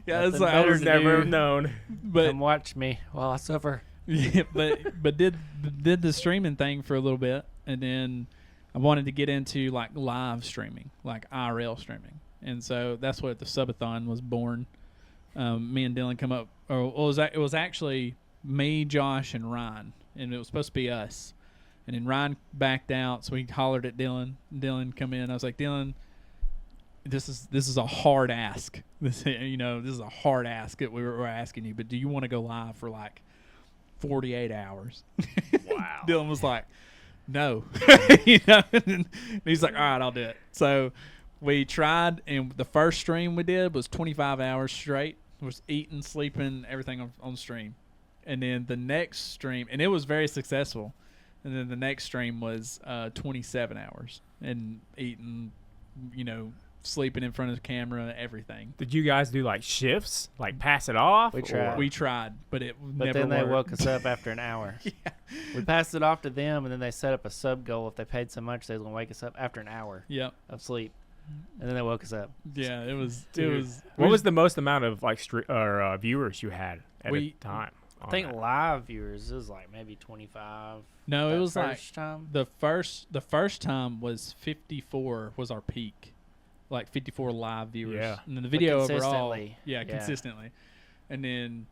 That's like, I was never known. But come watch me while I suffer. Yeah, but did the streaming thing for a little bit, and then I wanted to get into like live streaming, like IRL streaming, and so that's what the subathon was born. Me and Dylan come up, it was actually me, Josh, and Ryan, and it was supposed to be us, and then Ryan backed out, so we hollered at Dylan. Dylan come in. I was like, Dylan, this is a hard ask. This is a hard ask that we're asking you, but do you want to go live for like 48 hours? Wow. Dylan was like, no. And he's like, all right, I'll do it. So we tried, and the first stream we did was 25 hours straight. It was eating, sleeping, everything on stream. And then the next stream, and it was very successful. And then the next stream was 27 hours and eating, sleeping in front of the camera, everything. Did you guys do like shifts, like pass it off? We tried. We tried, but it But never then they worked. woke us up after an hour. Yeah. We passed it off to them, and then they set up a sub goal. If they paid so much, they was gonna wake us up after an hour Yep. of sleep, and then they woke us up. Yeah, it was. Dude, It was. what was the most amount of like viewers you had at a time? I think live viewers it was like maybe 25. No, it that was like first time. the first time was 54 was our peak, like 54 live viewers. Yeah. And then the video overall, consistently. yeah, Yeah. consistently. And then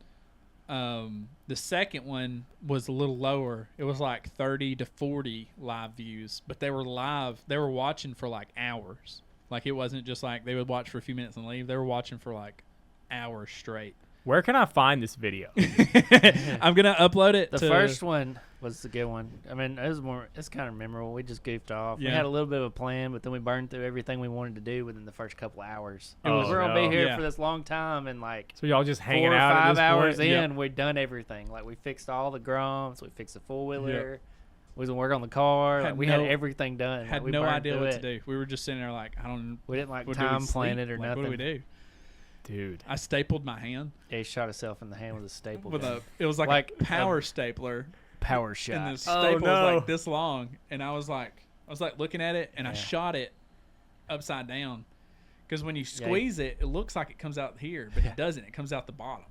the second one was a little lower. It was like 30 to 40 live views, but they were live. They were watching for like hours. Like it wasn't just like they would watch for a few minutes and leave. They were watching for like hours straight. Where can I find this video? I'm gonna upload it. The to, first one was the good one. I mean, it's kind of memorable. We just goofed off. We Yeah. had a little bit of a plan, but then we burned through everything we wanted to do within the first couple hours. Oh, We're gonna be no. here Yeah. for this long time, and like So y'all just hanging 4 or out at 5 this hours point? in, we'd done everything. Like we fixed all the grumps, we fixed the four wheeler, we was gonna work on the car. Had Like, we had no- everything done. had Like, we no burned idea through what it. to do. We were just sitting there like, I don't. We didn't like what do we time plan sleep? it or Like, nothing. What do we do? Dude. I stapled my hand Yeah, he shot himself in the hand with a staple with gun. it was like Like a power stapler, power and shot. the staple no. was like this long, and I was like looking at it, and I Yeah. shot it upside down, because when you Yeah. squeeze it, it looks like it comes out here, but it doesn't. It comes out the bottom.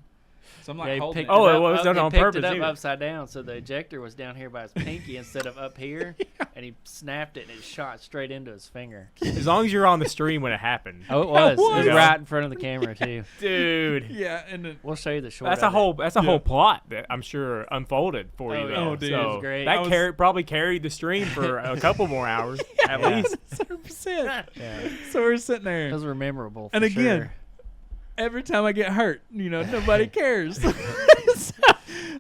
So I'm like Yeah, he holding picked it. Oh, it it up, was done he on picked purpose it up either. upside down, so the ejector was down here by his pinky instead of up here, and he snapped it and it shot straight into his finger. As long as you're on the stream when it happened. Oh, it was. It was Yeah. right in front of the camera too. Dude. Yeah, and then, We'll show you the short. That's of a it. whole whole plot that I'm sure unfolded for you. Oh, Though. yeah. Oh, dude, so it was great. That I was- probably carried the stream for a couple more hours at Yeah. least. 100%. Yeah, So we're sitting there, those were memorable. And for again, sure. every time I get hurt, nobody cares. So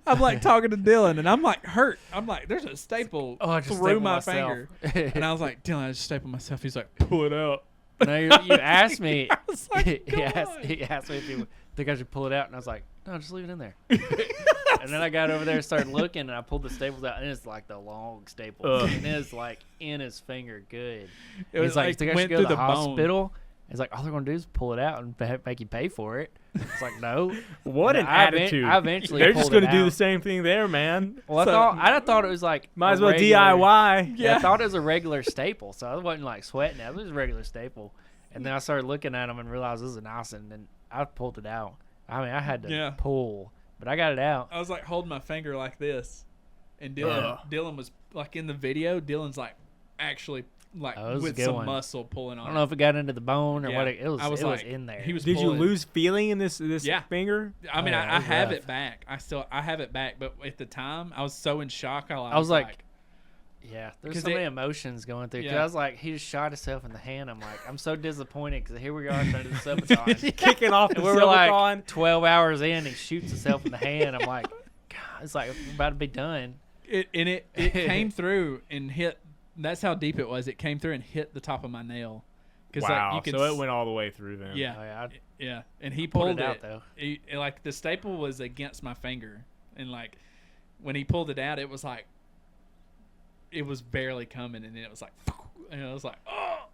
I'm like talking to Dylan, and I'm like hurt. I'm like, there's a staple I just through stapled my myself. finger, and I was like, Dylan, I just stapled myself. He's like, pull it out. No, you asked me. I was like, he asked God. me if you think I should pull it out, and I was like, no, just leave it in there. And then I got over there and started looking, and I pulled the staples out, and it's like the long staples, and it's like in his finger, good. It was He's like, like think I should went go through to the the bone. hospital? He's like, all they're gonna do is pull it out and make you pay for it. It's like, no. What And an I attitude. I eventually They're just pulled going to it do the out. same thing there, man. Well, So- I thought it was like Might as a well regular- DIY. Yeah, I thought it was a regular staple, so I wasn't like sweating it. It was a regular staple. And then I started looking at them and realized this is an Austin, and I pulled it out. I mean, I had to Yeah. pull, but I got it out. I was like holding my finger like this, and Ugh. Dylan was like in the video. Dylan's like actually like Oh, it was a with good some one. muscle pulling on. I don't know if it got into the bone or Yeah. what. It was. I was it like, was in there. he was Did you pulling- lose feeling in this Yeah. finger? I mean, Oh, yeah, it I was have rough. it back. I have it back, but at the time, I was so in shock. I was like, yeah, there's 'Cause so many it- emotions going through. 'Cause Yeah. I was like, he just shot himself in the hand. I'm like, I'm so disappointed because here we are trying to do the sabotage. Kicking off the And we were silicone. like 12 hours in, he shoots himself in the hand. I'm like, God, it's like we're about to be done. it came through and hit. That's how deep it was. It came through and hit the top of my nail. 'Cause, Wow. like, you could So s- it went all the way through then. Yeah. Oh, yeah, Yeah, and he pulled pulled it out, though. Like the staple was against my finger, and like when he pulled it out, it was like it was barely coming, and then it was like, and I was like, oh,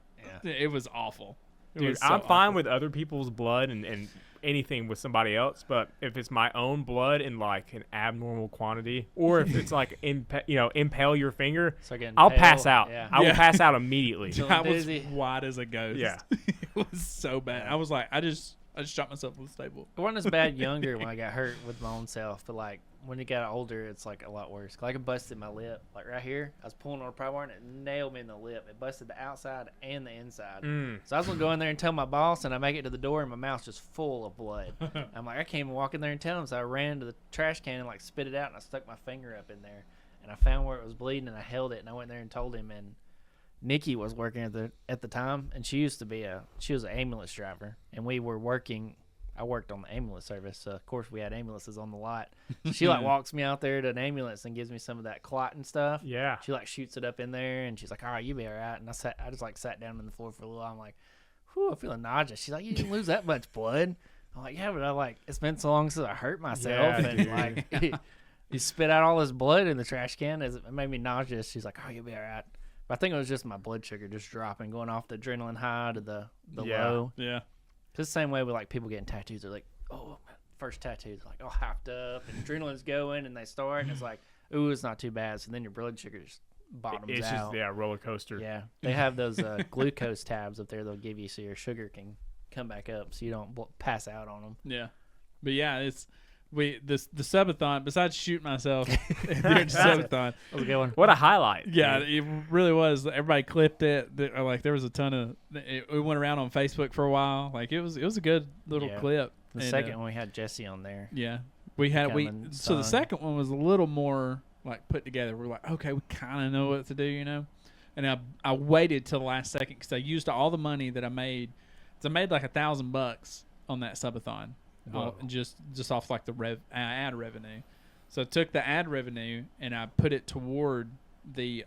Yeah. it was awful. It Dude, was so I'm fine awful. with other people's blood and anything with somebody else, but if it's my own blood in like an abnormal quantity, or if it's like impale your finger, Start getting I'll pale. pass out. Yeah. I will Yeah. pass out immediately. So- I was dizzy. white as a ghost. Yeah. it was so bad. I was like, I just shot myself with a staple. It wasn't as bad younger when I got hurt with my own self, but like when it got older, it's like a lot worse. Like I busted my lip, like right here. I was pulling on a pry wire and it nailed me in the lip. It busted the outside and the inside. So I was gonna go in there and tell my boss, and I make it to the door, and my mouth's just full of blood. I'm like, I can't even walk in there and tell him. So I ran to the trash can and like spit it out, and I stuck my finger up in there, and I found where it was bleeding, and I held it, and I went there and told him. And Nikki was working at the time, and she was an ambulance driver, and we were working. I worked on the ambulance service, so of course we had ambulances on the lot. So she like walks me out there to an ambulance and gives me some of that clotting stuff. Yeah. She like shoots it up in there, and she's like, "All right, you be all right." And I just like sat down on the floor for a little while. I'm like, "Whew, I'm feeling nauseous." She's like, "You didn't lose that much blood." I'm like, "Yeah, but it's been so long since I hurt myself, Yeah, and dude. like you spit out all this blood in the trash can. It made me nauseous." She's like, "Oh, you'll be all right." But I think it was just my blood sugar just dropping, going off the adrenaline high to the Yeah. low. Yeah. Just the same way with like people getting tattoos. They're like, oh, first tattoos, like all hyped up, and adrenaline's going, and they start, and it's like, ooh, it's not too bad. So then your blood sugar just bottoms It's out. just roller coaster. Yeah, they have those glucose tabs up there. They'll give you so your sugar can come back up, so you don't pass out on them. Yeah. But yeah, the subathon. Besides shooting myself during the subathon, That was a good one. What a highlight. yeah, dude. it really was. Everybody clipped it. Like there was a ton of. It went around on Facebook for a while. Like it was a good little Yeah. clip. The And, second one we had Jesse on there. yeah, we had Coming so the son. second one was a little more like put together. We're like, okay, we kind of know what to do, you know. And I waited till the last second because I used all the money that I made. So I made like $1,000 on that subathon, just off like the ad revenue. So I took the ad revenue and I put it toward the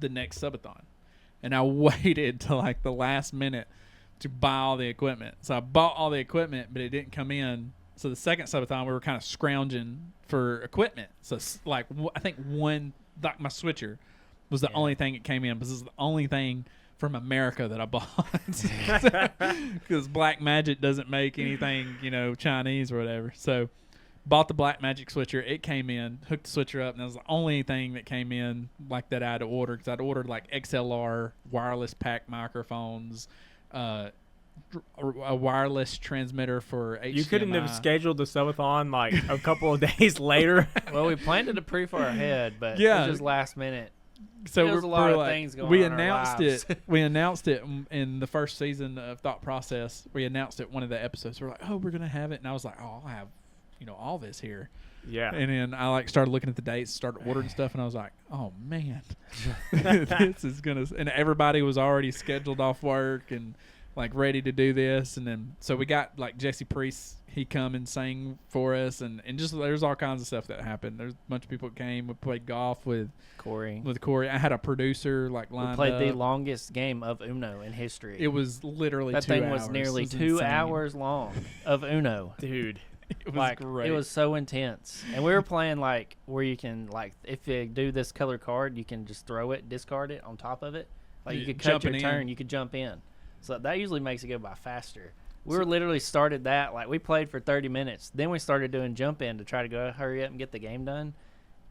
next subathon, and I waited till like the last minute to buy all the equipment. So I bought all the equipment, but it didn't come in. So the second subathon, we were kind of scrounging for equipment. So like I think like my switcher was the only thing that came in. This is the only thing from America that I bought because Black Magic doesn't make anything, Chinese or whatever. So bought the Black Magic switcher. It came in, hooked the switcher up, and that was the only thing that came in like that I had to order because I'd ordered like XLR wireless pack microphones, a wireless transmitter for HDMI. You couldn't have scheduled the subathon like a couple of days later. Well, we planned it pretty far ahead, but Yeah. it was just last minute. So There's a lot of things going we on in our announced lives. it. We announced it in the first season of Thought Process. We announced it one of the episodes. We're like, oh, we're gonna have it, and I was like, oh, I'll have, all this here. Yeah. And then I like started looking at the dates, started ordering stuff, and I was like, oh man, this is gonna. And everybody was already scheduled off work and like ready to do this, and then so we got like Jesse Priest. He come and sang for us, and just there's all kinds of stuff that happened. There's a bunch of people that came. We played golf with Corey. I had a producer like We lined played up. the longest game of Uno in history. It was literally that 2 thing hours. was nearly It was 2 insane. hours long of Uno. Dude. It was Like great. it was so intense, and we were playing like where you can like if you do this color card, you can just throw it, discard it on top of it. Like you Yeah, could cut your jumping in. turn, you could jump in. So that usually makes it go by faster. We were literally started that like we played for 30 minutes, then we started doing jump in to try to go hurry up and get the game done.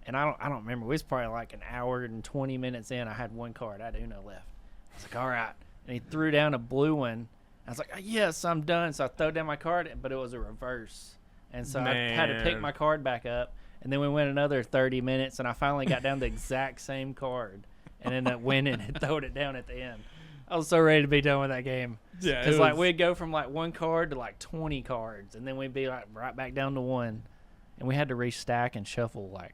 And I don't remember. We was probably like an hour and 20 minutes in. I had one card. I had Uno left. I was like, all right. And he threw down a blue one. I was like, oh, yes, I'm done. So I threw down my card, but it was a reverse. And so I had to pick Man. my card back up. And then we went another 30 minutes, and I finally got down the exact same card and ended up winning and throwing it down at the end. I was so ready to be done with that game. Yeah, Because it like was- we'd go from like one card to like 20 cards, and then we'd be like right back down to one. And we had to restack and shuffle like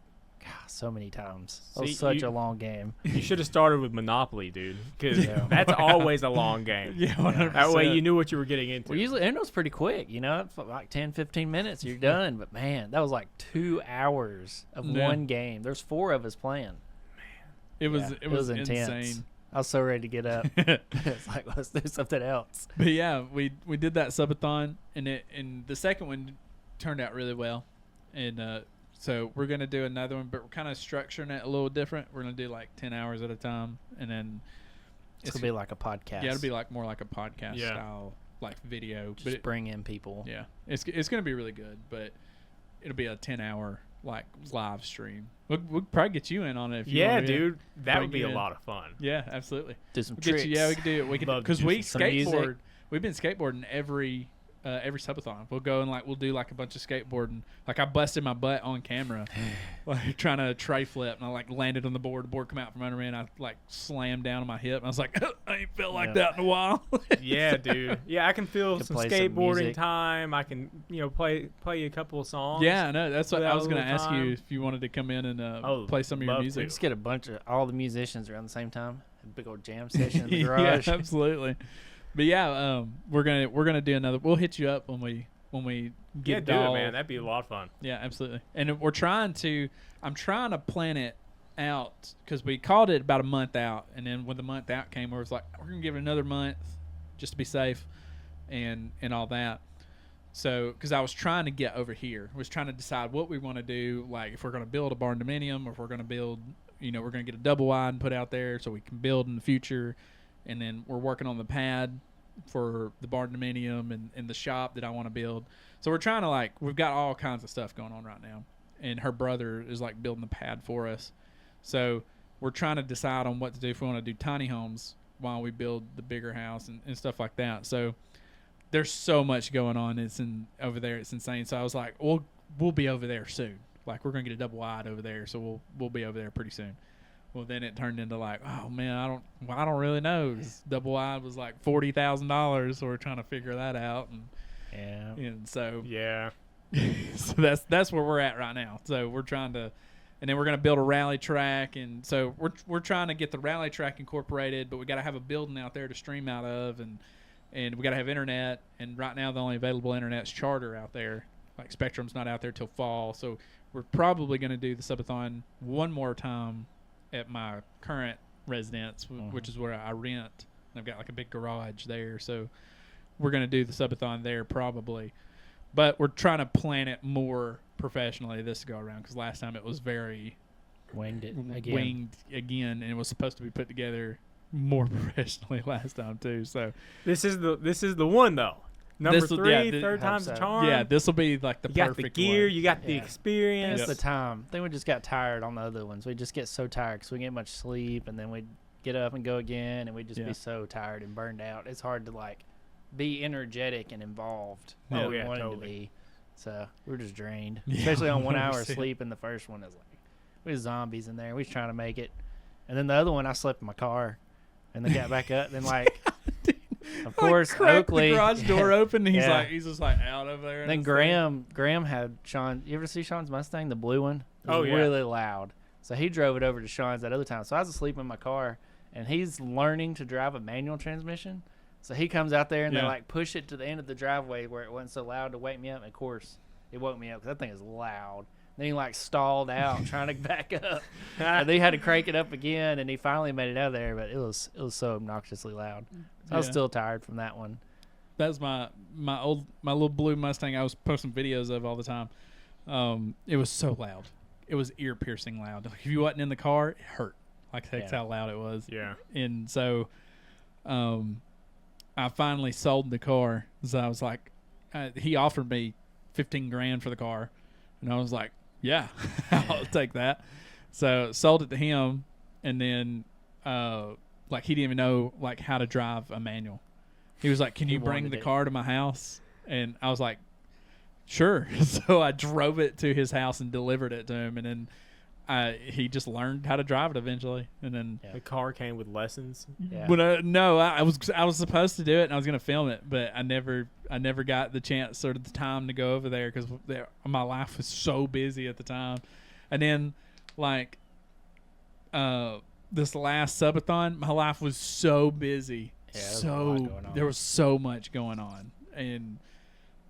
so many times. It was See, such you- a long game. You should have started with Monopoly, dude, because Yeah. that's always a long game. Yeah, 100%. That way you knew what you were getting into. Well, usually Uno's pretty quick, it's like 10, 15 minutes, you're done. But man, that was like 2 hours of Yeah. one game. There's 4 of us playing. It was Yeah, it was intense. insane. I was so ready to get up. It's like, let's do something else. But yeah, we did that subathon, and the second one turned out really well, and so we're gonna do another one, but we're kind of structuring it a little different. We're gonna do like 10 hours at a time, and then It's going to be like a podcast. yeah, it'll be like more like a podcast Yeah. style, like video. Just but bring in people. yeah, it's gonna be really good, but it'll be a 10-hour like live stream. We'll probably get you in on it if you Yeah, want to. dude, that would be a Yeah. lot of fun. Yeah, absolutely. Do some We'll tricks. get you, yeah, we can do it. We can Love to because do we some music. skateboard. We've been skateboarding every subathon. We'll go and we'll do like a bunch of skateboarding. Like I busted my butt on camera, like trying to tray flip, and I landed on the board. The board come out from under me, and I slammed down on my hip. And I was like, I ain't felt like that in a while. Yeah, dude. Yeah, I can feel Can some play some skateboarding music. time. I can, play a couple of songs. Yeah, I know. That's what Without I was a going to little ask time. you if you wanted to come in and Oh, play some of your love music. Just get a bunch of all the musicians around the same time. A big old jam session in the Yeah, garage. absolutely. But yeah, we're gonna do another. We'll hit you up when we get Yeah, it do it, all. man. That'd be a lot of fun. Yeah, absolutely. And I'm trying to plan it out because we called it about a month out, and then when the month out came, we was like, we're gonna give it another month just to be safe, and all that. So, because I was trying to get over here, I was trying to decide what we want to do, like if we're gonna build a barn dominium or if we're gonna build, we're going to get a double wide and put out there so we can build in the future. And then we're working on the pad for the barn dominium and the shop that I want to build. So we're trying to we've got all kinds of stuff going on right now. And her brother is building the pad for us. So we're trying to decide on what to do, if we want to do tiny homes while we build the bigger house and stuff like that. So there's so much going on. Over there. It's insane. So I was like, we'll be over there soon. We're going to get a double wide over there. So we'll be over there pretty soon. Well, then it turned into oh man, I don't really know. Double wide was $40,000. So we're trying to figure that out. And so yeah. So that's where we're at right now. So we're trying to, and then we're going to build a rally track, and so we're trying to get the rally track incorporated, but we got to have a building out there to stream out of, and we got to have internet. And right now the only available internet's Charter out there. Spectrum's not out there till fall, so we're probably going to do the subathon one more time at my current residence, which is where I rent. I've got a big garage there, so we're going to do the subathon there probably. But we're trying to plan it more professionally this go around, because last time it was very winged again, and it was supposed to be put together more professionally last time too. So this is the one though. Number 3, third time's the charm. Yeah, this will be the perfect one. You got the gear, you got the experience. It's the time. I think we just got tired on the other ones. We just get so tired because we get much sleep, and then we get up and go again, and we just be so tired and burned out. It's hard to be energetic and involved. Oh yeah, wanting totally. To be. So we're just drained, especially on 1 hour of sleep. In the first one, is we was zombies in there. We was trying to make it, and then the other one, I slept in my car, and then got back up. Then of course, Oakley, the garage door open. And he's just out over there. Then Graham had Shawn. You ever see Shawn's Mustang, the blue one? It was really loud. So he drove it over to Shawn's that other time. So I was asleep in my car, and he's learning to drive a manual transmission. So he comes out there and they push it to the end of the driveway where it wasn't so loud to wake me up. And of course, it woke me up because that thing is loud. Then he stalled out trying to back up. And they had to crank it up again, and he finally made it out of there. But it was so obnoxiously loud. So I was still tired from that one. That's my little blue Mustang I was posting videos of all the time. It was so loud. It was ear piercing loud. If you wasn't in the car, it hurt. That's how loud it was. Yeah. And so, I finally sold the car. So I was like, he offered me $15,000 for the car, and I was like, yeah, I'll take that. So sold it to him, and then he didn't even know how to drive a manual. He was like, can you bring the car to my house? And I was like, sure. So I drove it to his house and delivered it to him, and then he just learned how to drive it eventually. And then the car came with lessons. Yeah. I was supposed to do it, and I was going to film it, but I never got the chance or the time to go over there because my life was so busy at the time. And then this last subathon, my life was so busy. Yeah, there was so much going on, and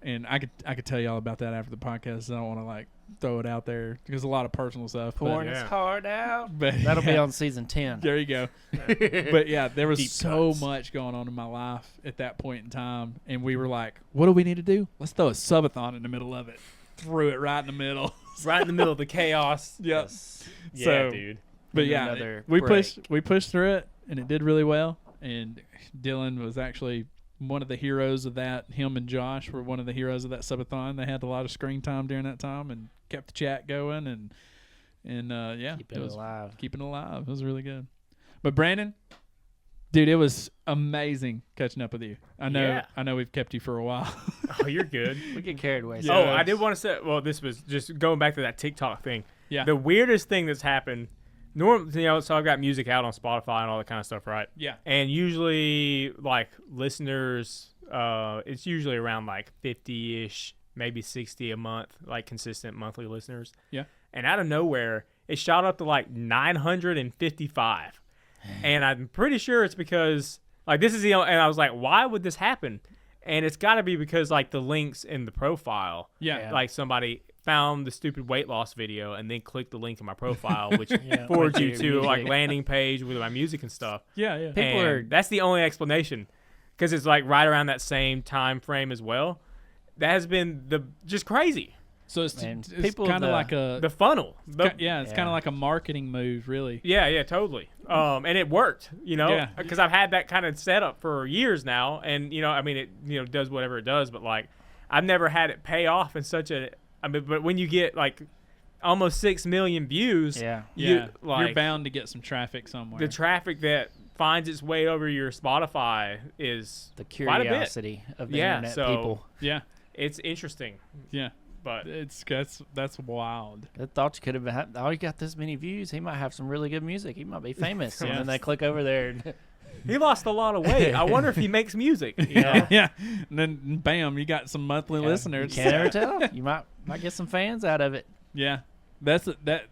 I could tell y'all about that after the podcast. I don't want to throw it out there because a lot of personal stuff. Pouring his heart out. But that'll be on season 10. There you go. But yeah, there was Deep so cuts. much going on in my life at that point in time, and we were like, "What do we need to do? Let's throw a subathon in the middle of it." Threw it right in the middle. Right in the middle of the chaos. Yep. Yes. Yeah, So- dude. But Need yeah, another we break. pushed through it, and it did really well. And Dylan was actually one of the heroes of that. Him and Josh were one of the heroes of that subathon. They had a lot of screen time during that time and kept the chat going, and Keeping it alive. keeping it alive. It was really good. But Brandon, dude, it was amazing catching up with you. I know we've kept you for a while. Oh, you're good. We get carried away. Yeah. Oh, I did want to say. Well, this was just going back to that TikTok thing. Yeah. The weirdest thing that's happened. So I've got music out on Spotify and all that kind of stuff, right? Yeah. And usually, listeners, it's usually around 50-ish, maybe 60 a month, consistent monthly listeners. Yeah. And out of nowhere, it shot up to 955. And I'm pretty sure it's because this is and I was like, why would this happen? And it's got to be because the links in the profile. Yeah. Somebody found the stupid weight loss video and then clicked the link in my profile, which Yeah. forwards you to Music. landing page with my music and stuff. Yeah. People And are- that's the only explanation, because it's right around that same time frame as well. That has been just crazy. So it's people kind of like the funnel. it's kind of like a marketing move, really. Yeah, totally. And it worked, Yeah. because I've had that kind of setup for years now, and I mean, it does whatever it does, but like, I've never had it pay off in such a. I mean, but when you get like almost 6 million views, you're like, bound to get some traffic somewhere. the traffic that finds its way over your Spotify is The quite a bit. curiosity of the internet people. Yeah, It's interesting, yeah. but That's wild. I thought you could have had. Oh, he got this many views. He might have some really good music. He might be famous. Yeah. And then they click over there. And he lost a lot of weight. I wonder if he makes music. Yeah. And then bam, you got some monthly listeners. You can't ever tell. You might get some fans out of it. Yeah, that.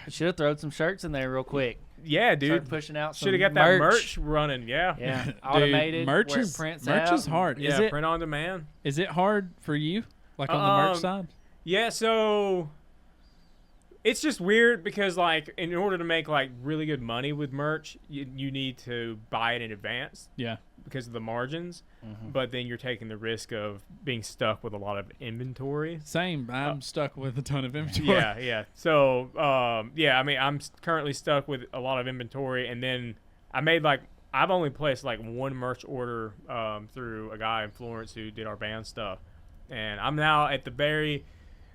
Should have thrown some shirts in there real quick. Yeah, dude. Start pushing out some Should have got that merch running. Yeah. Yeah, Dude, automated. merch where it is prints merch out. is hard. Yeah, print on demand. Is it hard for you, like on the merch side? Yeah, so it's just weird because, like, in order to make like really good money with merch, you need to buy it in advance. Yeah. Because of the margins, Mm-hmm. but then you're taking the risk of being stuck with a lot of inventory. Same. I'm stuck with a ton of inventory. Yeah. So, I mean, I'm currently stuck with a lot of inventory, and then I've only placed like one merch order through a guy in Florence who did our band stuff, and I'm now at the very,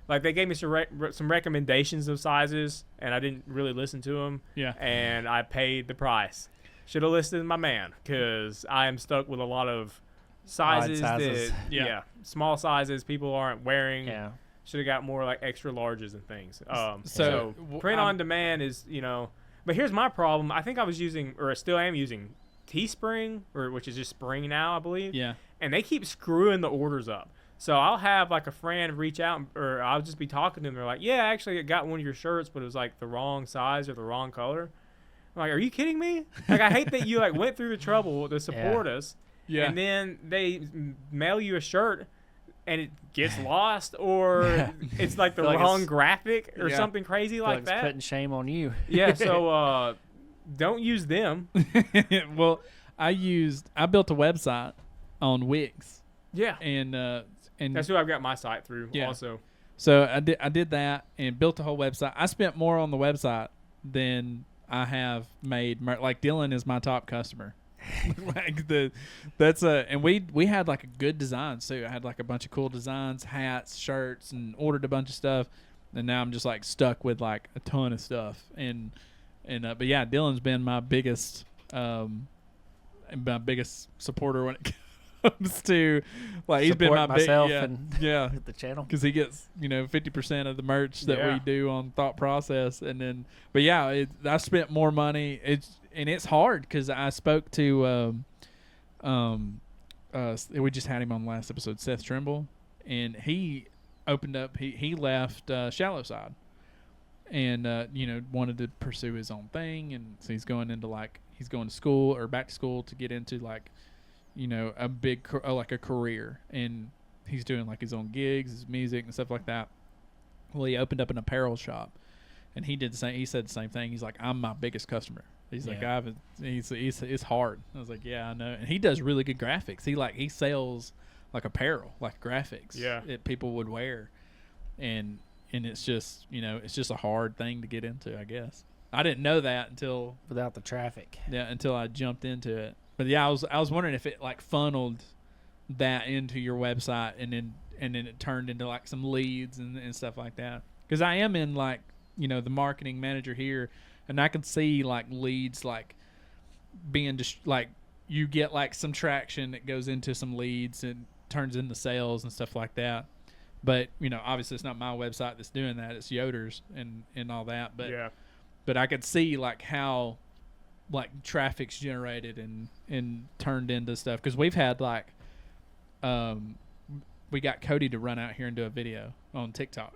like, they gave me some recommendations of sizes, and I didn't really listen to them. Yeah. And I paid the price. Should have listened to my man, because I am stuck with a lot of sizes. sizes. That small sizes people aren't wearing. Yeah. Should have got more like extra larges and things. So, print on demand is, but here's my problem. I think I was using, or I still am using, Teespring, which is just Spring now, I believe. Yeah. And they keep screwing the orders up. So I'll have like a friend reach out, or I'll just be talking to them. They're like, "Yeah, actually, I got one of your shirts, but it was like the wrong size or the wrong color." I'm like, "Are you kidding me?" Like, I hate that you like went through the trouble to support us. Yeah. And then they mail you a shirt, and it gets lost, or it's like the wrong graphic or something crazy like It's that. putting shame on you. Yeah. So don't use them. Well, I built a website on Wix. Yeah. And That's who I've got my site through. Yeah. Also. So I did that and built a whole website. I spent more on the website than I have made. Like, Dylan is my top customer. And we had like a good designs too. I had like a bunch of cool designs, hats, shirts, and ordered a bunch of stuff. And now I'm just like stuck with like a ton of stuff. But yeah, Dylan's been my biggest supporter when it comes to, like, he's been my myself and the channel, because he gets 50% of the merch that we do on Thought Process. And then, but yeah, I spent more money. It's hard because I spoke to we just had him on the last episode, Seth Trimble, and he opened up. He left Shallow Side, and wanted to pursue his own thing, and so he's going to school or back to school to get into like, a big like a career, and he's doing like his own gigs, his music and stuff like that. Well, he opened up an apparel shop, and he did the same. He said the same thing. He's like, "I'm my biggest customer." He's like, it's hard. I was like, yeah, I know. And he does really good graphics. He sells like apparel, like graphics that people would wear, and it's just it's just a hard thing to get into, I guess. I didn't know that until without the traffic. Yeah, until I jumped into it. But yeah, I was wondering if it like funneled that into your website, and then it turned into like some leads and stuff like that. Because I am in like the marketing manager here, and I can see like leads like being just like you get like some traction that goes into some leads and turns into sales and stuff like that. But obviously it's not my website that's doing that. It's Yoder's and all that. But I could see like how like traffic's generated and turned into stuff, because we've had like we got Cody to run out here and do a video on TikTok,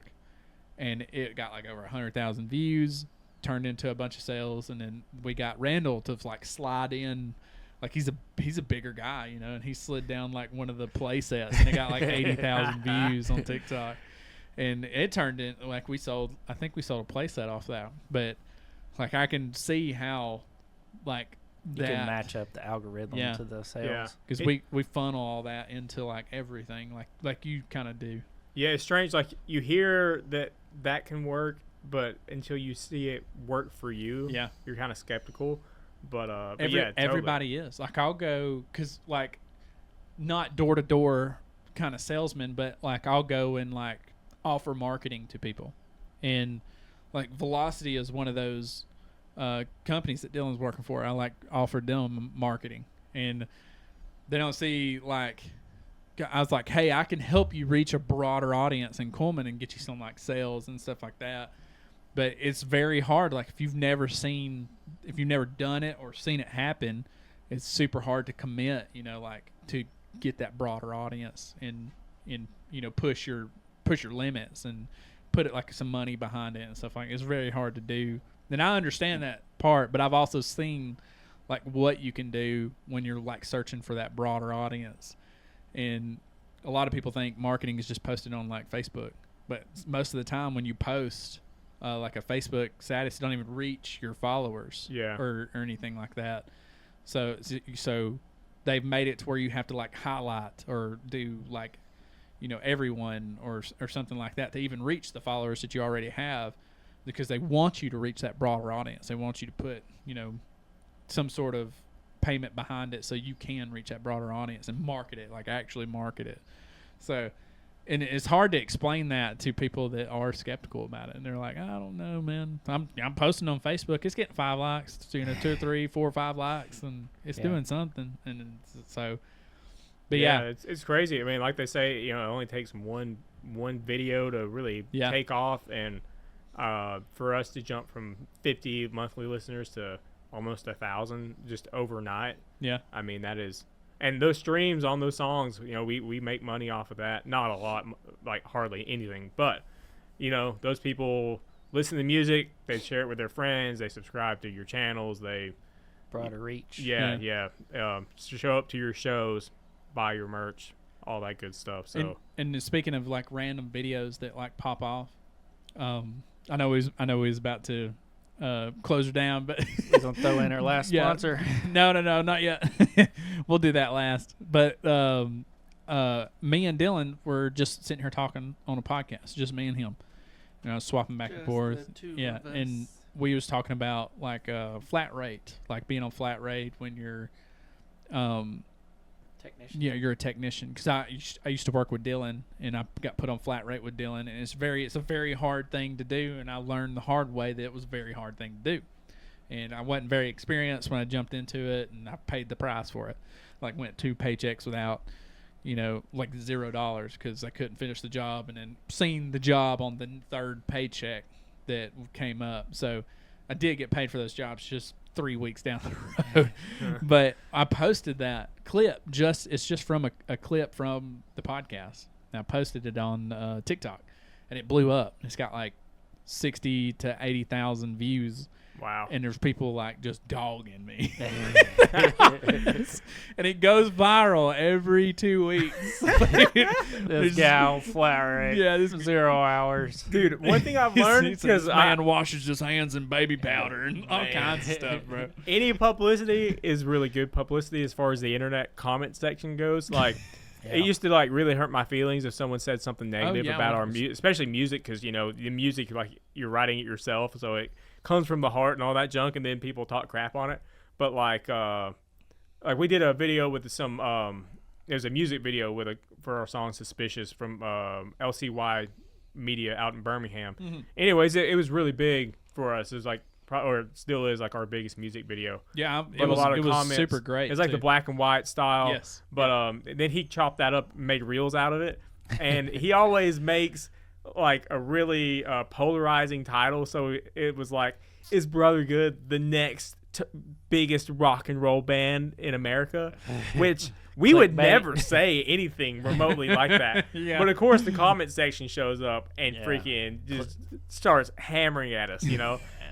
and it got like over 100,000 views, turned into a bunch of sales. And then we got Randall to like slide in, like he's a bigger guy, and he slid down like one of the play sets, and it got like 80,000 views on TikTok, and it turned in like I think we sold a play set off that. But like I can see how like you can match up the algorithm to the sales, because we funnel all that into like everything like you kind of do. Yeah, it's strange. Like you hear that can work, but until you see it work for you, Yeah. you're kind of skeptical. But yeah, totally. Everybody is. Like I'll go, because like not door to door kind of salesman, but like I'll go and like offer marketing to people, and like Velocity is one of those companies that Dylan's working for. I like offered them marketing, and they don't see like, I was like, hey, I can help you reach a broader audience in Coleman and get you some like sales and stuff like that. But it's very hard. Like if you've never done it or seen it happen, it's super hard to commit, like to get that broader audience and push your limits and put it like some money behind it and stuff like that. It's very hard to do. And I understand that part, but I've also seen like what you can do when you're like searching for that broader audience. And a lot of people think marketing is just posted on like Facebook, but most of the time when you post like a Facebook status, you don't even reach your followers or anything like that. So they've made it to where you have to like highlight or do like, everyone or something like that to even reach the followers that you already have, because they want you to reach that broader audience. They want you to put, some sort of payment behind it so you can reach that broader audience and market it, like actually market it. So, and it's hard to explain that to people that are skeptical about it, and they're like, I don't know, man. I'm posting on Facebook. It's getting 5 likes, 2 or 3, 4 or 5 likes, and it's doing something. And so, but yeah, it's crazy. I mean, like they say, it only takes one video to really take off, and for us to jump from 50 monthly listeners to almost 1,000 just overnight. Yeah, I mean that is. And those streams on those songs, we make money off of that. Not a lot, like hardly anything. But, those people listen to music. They share it with their friends. They subscribe to your channels. They broader reach. Yeah. Show up to your shows, buy your merch, all that good stuff. So. And speaking of like random videos that like pop off, I know he's about to close her down, but we're gonna throw in our last sponsor. No, not yet. We'll do that last. But me and Dylan were just sitting here talking on a podcast, just me and him, swapping back and forth. Yeah, and we was talking about like flat rate, like being on flat rate when you're technician. Yeah, you're a technician, because I used to work with Dylan, and I got put on flat rate with Dylan, and it's a very hard thing to do, and I learned the hard way that it was a very hard thing to do, and I wasn't very experienced when I jumped into it, and I paid the price for it. Like went 2 paychecks without, like $0 because I couldn't finish the job, and then seen the job on the 3rd paycheck that came up. So I did get paid for those jobs just 3 weeks down the road. But I posted that clip. It's just from a clip from the podcast. And I posted it on TikTok, and it blew up. It's got like 60 to 80,000 views. Wow. And there's people like just dogging me. And it goes viral every 2 weeks. This gal flat rate. Yeah, this 0 hours. Dude, one thing I've learned, because man washes his hands in baby powder and all kinds of stuff, bro. Any publicity is really good publicity as far as the internet comment section goes. Like, it used to like really hurt my feelings if someone said something negative about 100%. Our music, especially music, because the music, like, you're writing it yourself, so it comes from the heart and all that junk, and then people talk crap on it. But like we did a video with some there's a music video for our song Suspicious from LCY Media out in Birmingham. Mm-hmm. Anyways, it was really big for us. It was like, or it still is, like our biggest music video. Yeah, it was super great. It's like the black and white style. Yes. But then he chopped that up and made reels out of it. And he always makes like a really polarizing title. So it was like, is Brother Goode the next biggest rock and roll band in America? Which we would never say anything remotely like that. Yeah. But of course the comment section shows up and freaking just starts hammering at us,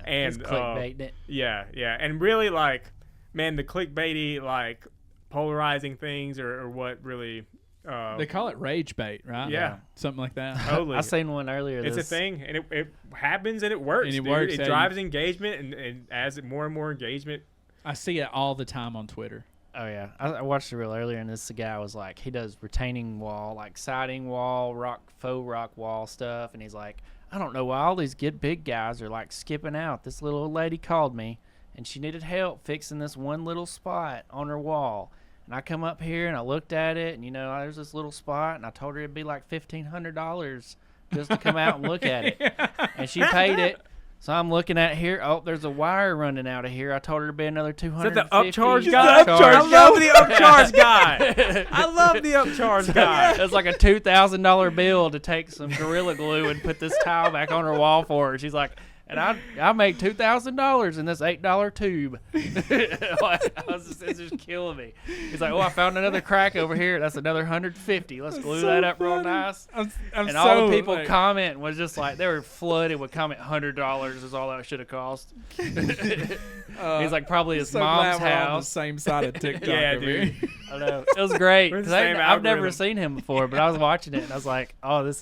and clickbaiting it. Yeah. And really, like, man, the clickbaity, like, polarizing things or what really they call it rage bait, right? Yeah. Something like that. Totally. I seen one earlier. It's a thing, and it happens, and it works. And it dude. works. It drives engagement, and as more and more engagement. I see it all the time on Twitter. Oh yeah, I watched the reel earlier, and this guy was like, he does retaining wall, like siding wall, faux rock wall stuff, and he's like, I don't know why all these big guys are like skipping out. This little old lady called me, and she needed help fixing this one little spot on her wall. And I come up here and I looked at it, and there's this little spot, and I told her it'd be like $1,500 just to come out and look at it, and she paid it. So I'm looking at here. Oh, there's a wire running out of here. I told her to be another $250. Is that the upcharge guy? I love the upcharge guy. I love the upcharge guy. It's like a $2,000 bill to take some Gorilla Glue and put this tile back on her wall for her. She's like, and I made $2,000 in this $8 tube. It's just killing me. He's like, I found another crack over here. That's another $150. Let's glue that up real nice. And all the people comment was just like, they were flooded with comment. $100 is all that should have cost. He's like, probably his mom's house. On the same side of TikTok. Yeah, dude. I know. It was great. We're the 'Cause same I've never algorithm. seen him before, but I was watching it and I was like, I was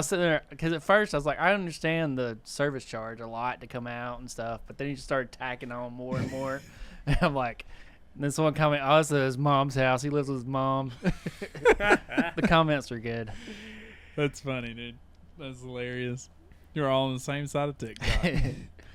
sitting there because at first I was like, I understand the service charge a lot to come out and stuff, but then he just started tacking on more and more. And I'm like, and then someone commented, this is his mom's house. He lives with his mom. The comments were good. That's funny, dude. That's hilarious. You're all on the same side of TikTok.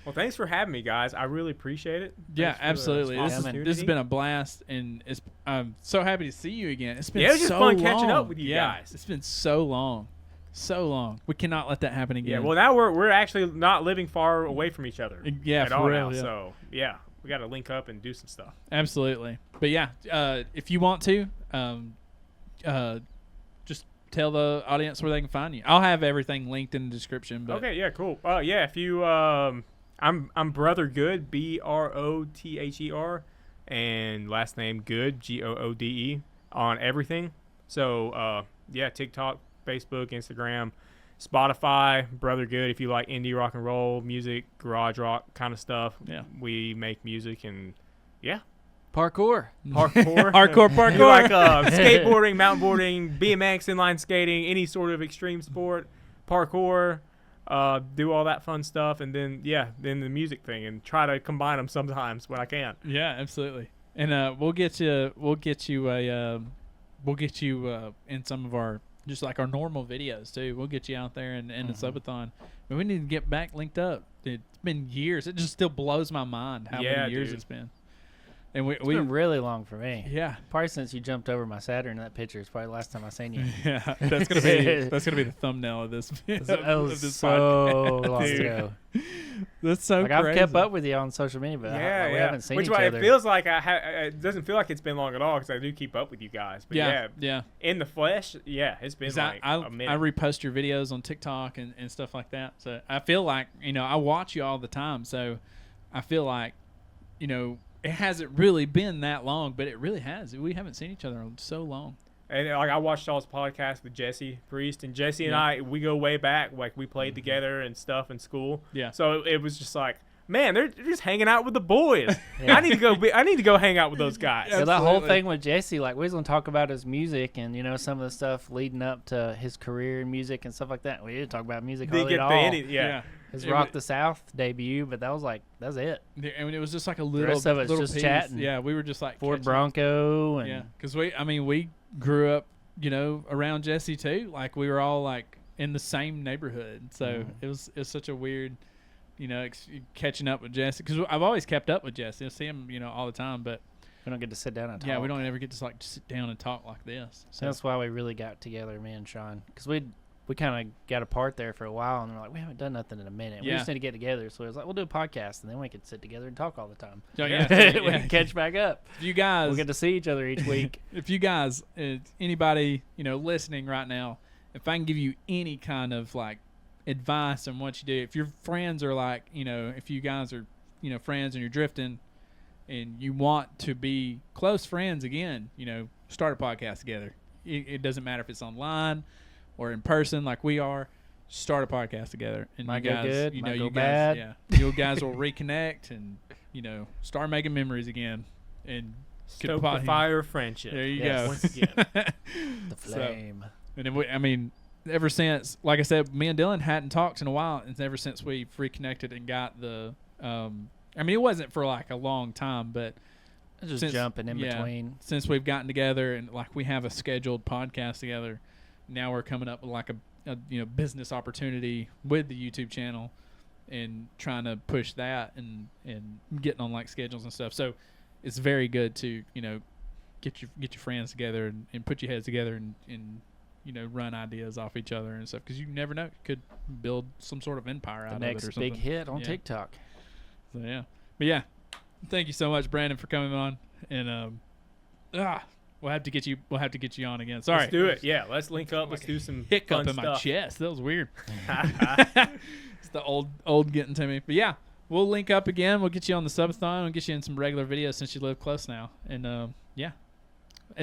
Well, thanks for having me, guys. I really appreciate it. Yeah, Thanks for absolutely. this This opportunity. has been a blast, and I'm so happy to see you again. It's been Yeah, it was just so fun catching long. up with you guys. It's been so long. So long. We cannot let that happen again. Yeah, well, now we're actually not living far away from each other. Yeah, at for all real, now. yeah. So yeah, we got to link up and do some stuff. Absolutely. But yeah, if you want to, just tell the audience where they can find you. I'll have everything linked in the description. But Okay, yeah, cool. Yeah, if you, I'm Brother Goode, BROTHER, and last name Goode, GOODE, on everything. So yeah, TikTok, Facebook, Instagram, Spotify, Brother Goode. If you like indie rock and roll music, garage rock kind of stuff, Yeah. we make music and yeah, Parkour. parkour, Hardcore We like skateboarding, mountainboarding, BMX, inline skating, any sort of extreme sport, parkour. Do all that fun stuff, and then then the music thing, and try to combine them sometimes when I can. Yeah, absolutely. And we'll get you in some of our just like our normal videos too. We'll get you out there in the subathon. But we need to get back linked up. It's been years. It just still blows my mind how many years dude. it's been. And It's been really long for me. yeah. Probably since you jumped over my Saturn in that picture. It's probably the last time I seen you. Yeah, that's gonna be the thumbnail of this. That of was this so podcast. long Dude. ago. That's so Like crazy. I've kept up with you on social media, but we haven't seen Which each way other. it feels like it doesn't feel like it's been long at all because I do keep up with you guys. But Yeah. in the flesh, it's been 'Cause like I a minute. repost your videos on TikTok and stuff like that. So I feel like, I watch you all the time. So I feel like, it hasn't really been that long, but it really has. We haven't seen each other in so long. And like I watched y'all's podcast with Jesse Priest, and Jesse and we go way back. Like we played together and stuff in school. Yeah. So it was just like, man, they're just hanging out with the boys. Yeah. I need to go hang out with those guys. So that whole Absolutely. thing with Jesse, like we was gonna talk about his music and some of the stuff leading up to his career in music and stuff like that. We didn't talk about music They hardly get at the all. yeah. His It Rock wa- the South debut, but that's it. I mean, it was just like a little. rest of it's little just piece. chatting. Yeah, we were just like Ford catching- Bronco and Yeah, because we grew up, around Jesse too. Like we were all like in the same neighborhood, so it was such a weird, catching up with Jesse. Because I've always kept up with Jesse. I see him, all the time, but we don't get to sit down and talk. yeah, we don't ever get to like sit down and talk like this. So that's why we really got together, me and Shawn, because we kind of got apart there for a while, and we're like, we haven't done nothing in a minute. We Yeah. just need to get together. So it was like, we'll do a podcast, and then we could sit together and talk all the time. So, we yeah, can catch back up. If you guys, We'll get to see each other each week. if you guys, anybody listening right now, if I can give you any kind of like advice on what you do, if your friends are like, if you guys are, friends and you're drifting, and you want to be close friends again, start a podcast together. It doesn't matter if it's online or in person like we are. Start a podcast together, and Might you go guys, good, might you go guys, bad. you guys will reconnect and start making memories again. And Stoke pot- the fire of friendship. there you Yes. go. Once again. The So- flame. And then ever since, like I said, me and Dylan hadn't talked in a while, and ever since we've reconnected and got the, it wasn't for like a long time, but Just jumping in between. Since we've gotten together and like we have a scheduled podcast together, now we're coming up with like a business opportunity with the YouTube channel and trying to push that and getting on like schedules and stuff. So it's very good to get your friends together and put your heads together and run ideas off each other and stuff, because you never know, you could build some sort of empire out of it or something. The next big hit on TikTok. So but yeah, thank you so much, Brandon, for coming on, and we'll have to get you on again. Sorry, let's do it. Yeah, let's link up. Let's do some hiccup fun in stuff. my chest. That was weird. It's the old getting to me. But yeah, we'll link up again. We'll get you on the subathon. We'll get you in some regular videos since you live close now. And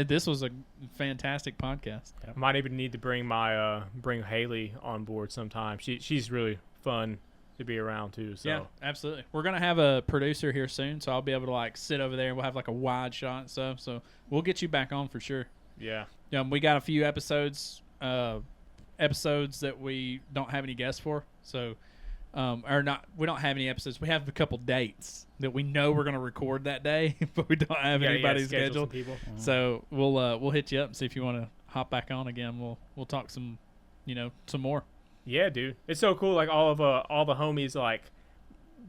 this was a fantastic podcast. I might even need to bring Haley on board sometime. She's really fun to be around too. So yeah, absolutely. We're gonna have a producer here soon, so I'll be able to like sit over there and we'll have like a wide shot and stuff. So we'll get you back on for sure. Yeah. We got a few episodes that we don't have any guests for. So we don't have any episodes. We have a couple dates that we know we're gonna record that day, but we don't have anybody scheduled. People. So we'll hit you up and see if you want to hop back on again. We'll talk some more. Yeah, dude, it's so cool. Like all the homies like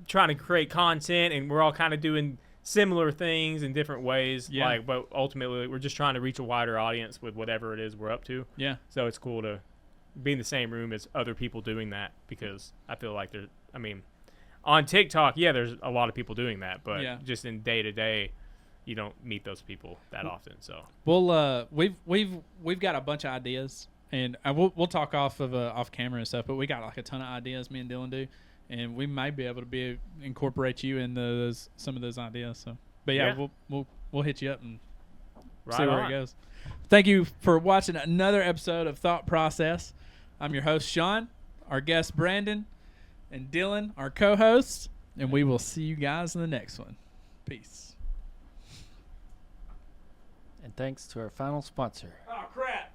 trying to create content, and we're all kind of doing similar things in different ways. Yeah. Like, but ultimately, we're just trying to reach a wider audience with whatever it is we're up to. Yeah. So it's cool to be in the same room as other people doing that, because I feel like on TikTok, there's a lot of people doing that, but just in day to day, you don't meet those people that often. So we've got a bunch of ideas. And we'll talk off camera and stuff, but we got like a ton of ideas me and Dylan do, and we might be able to incorporate you in some of those ideas. So, but we'll hit you up and see where it goes. Thank you for watching another episode of Thought Process. I'm your host Shawn, our guest Brandon, and Dylan, our co-host, and we will see you guys in the next one. Peace. And thanks to our final sponsor. Oh crap.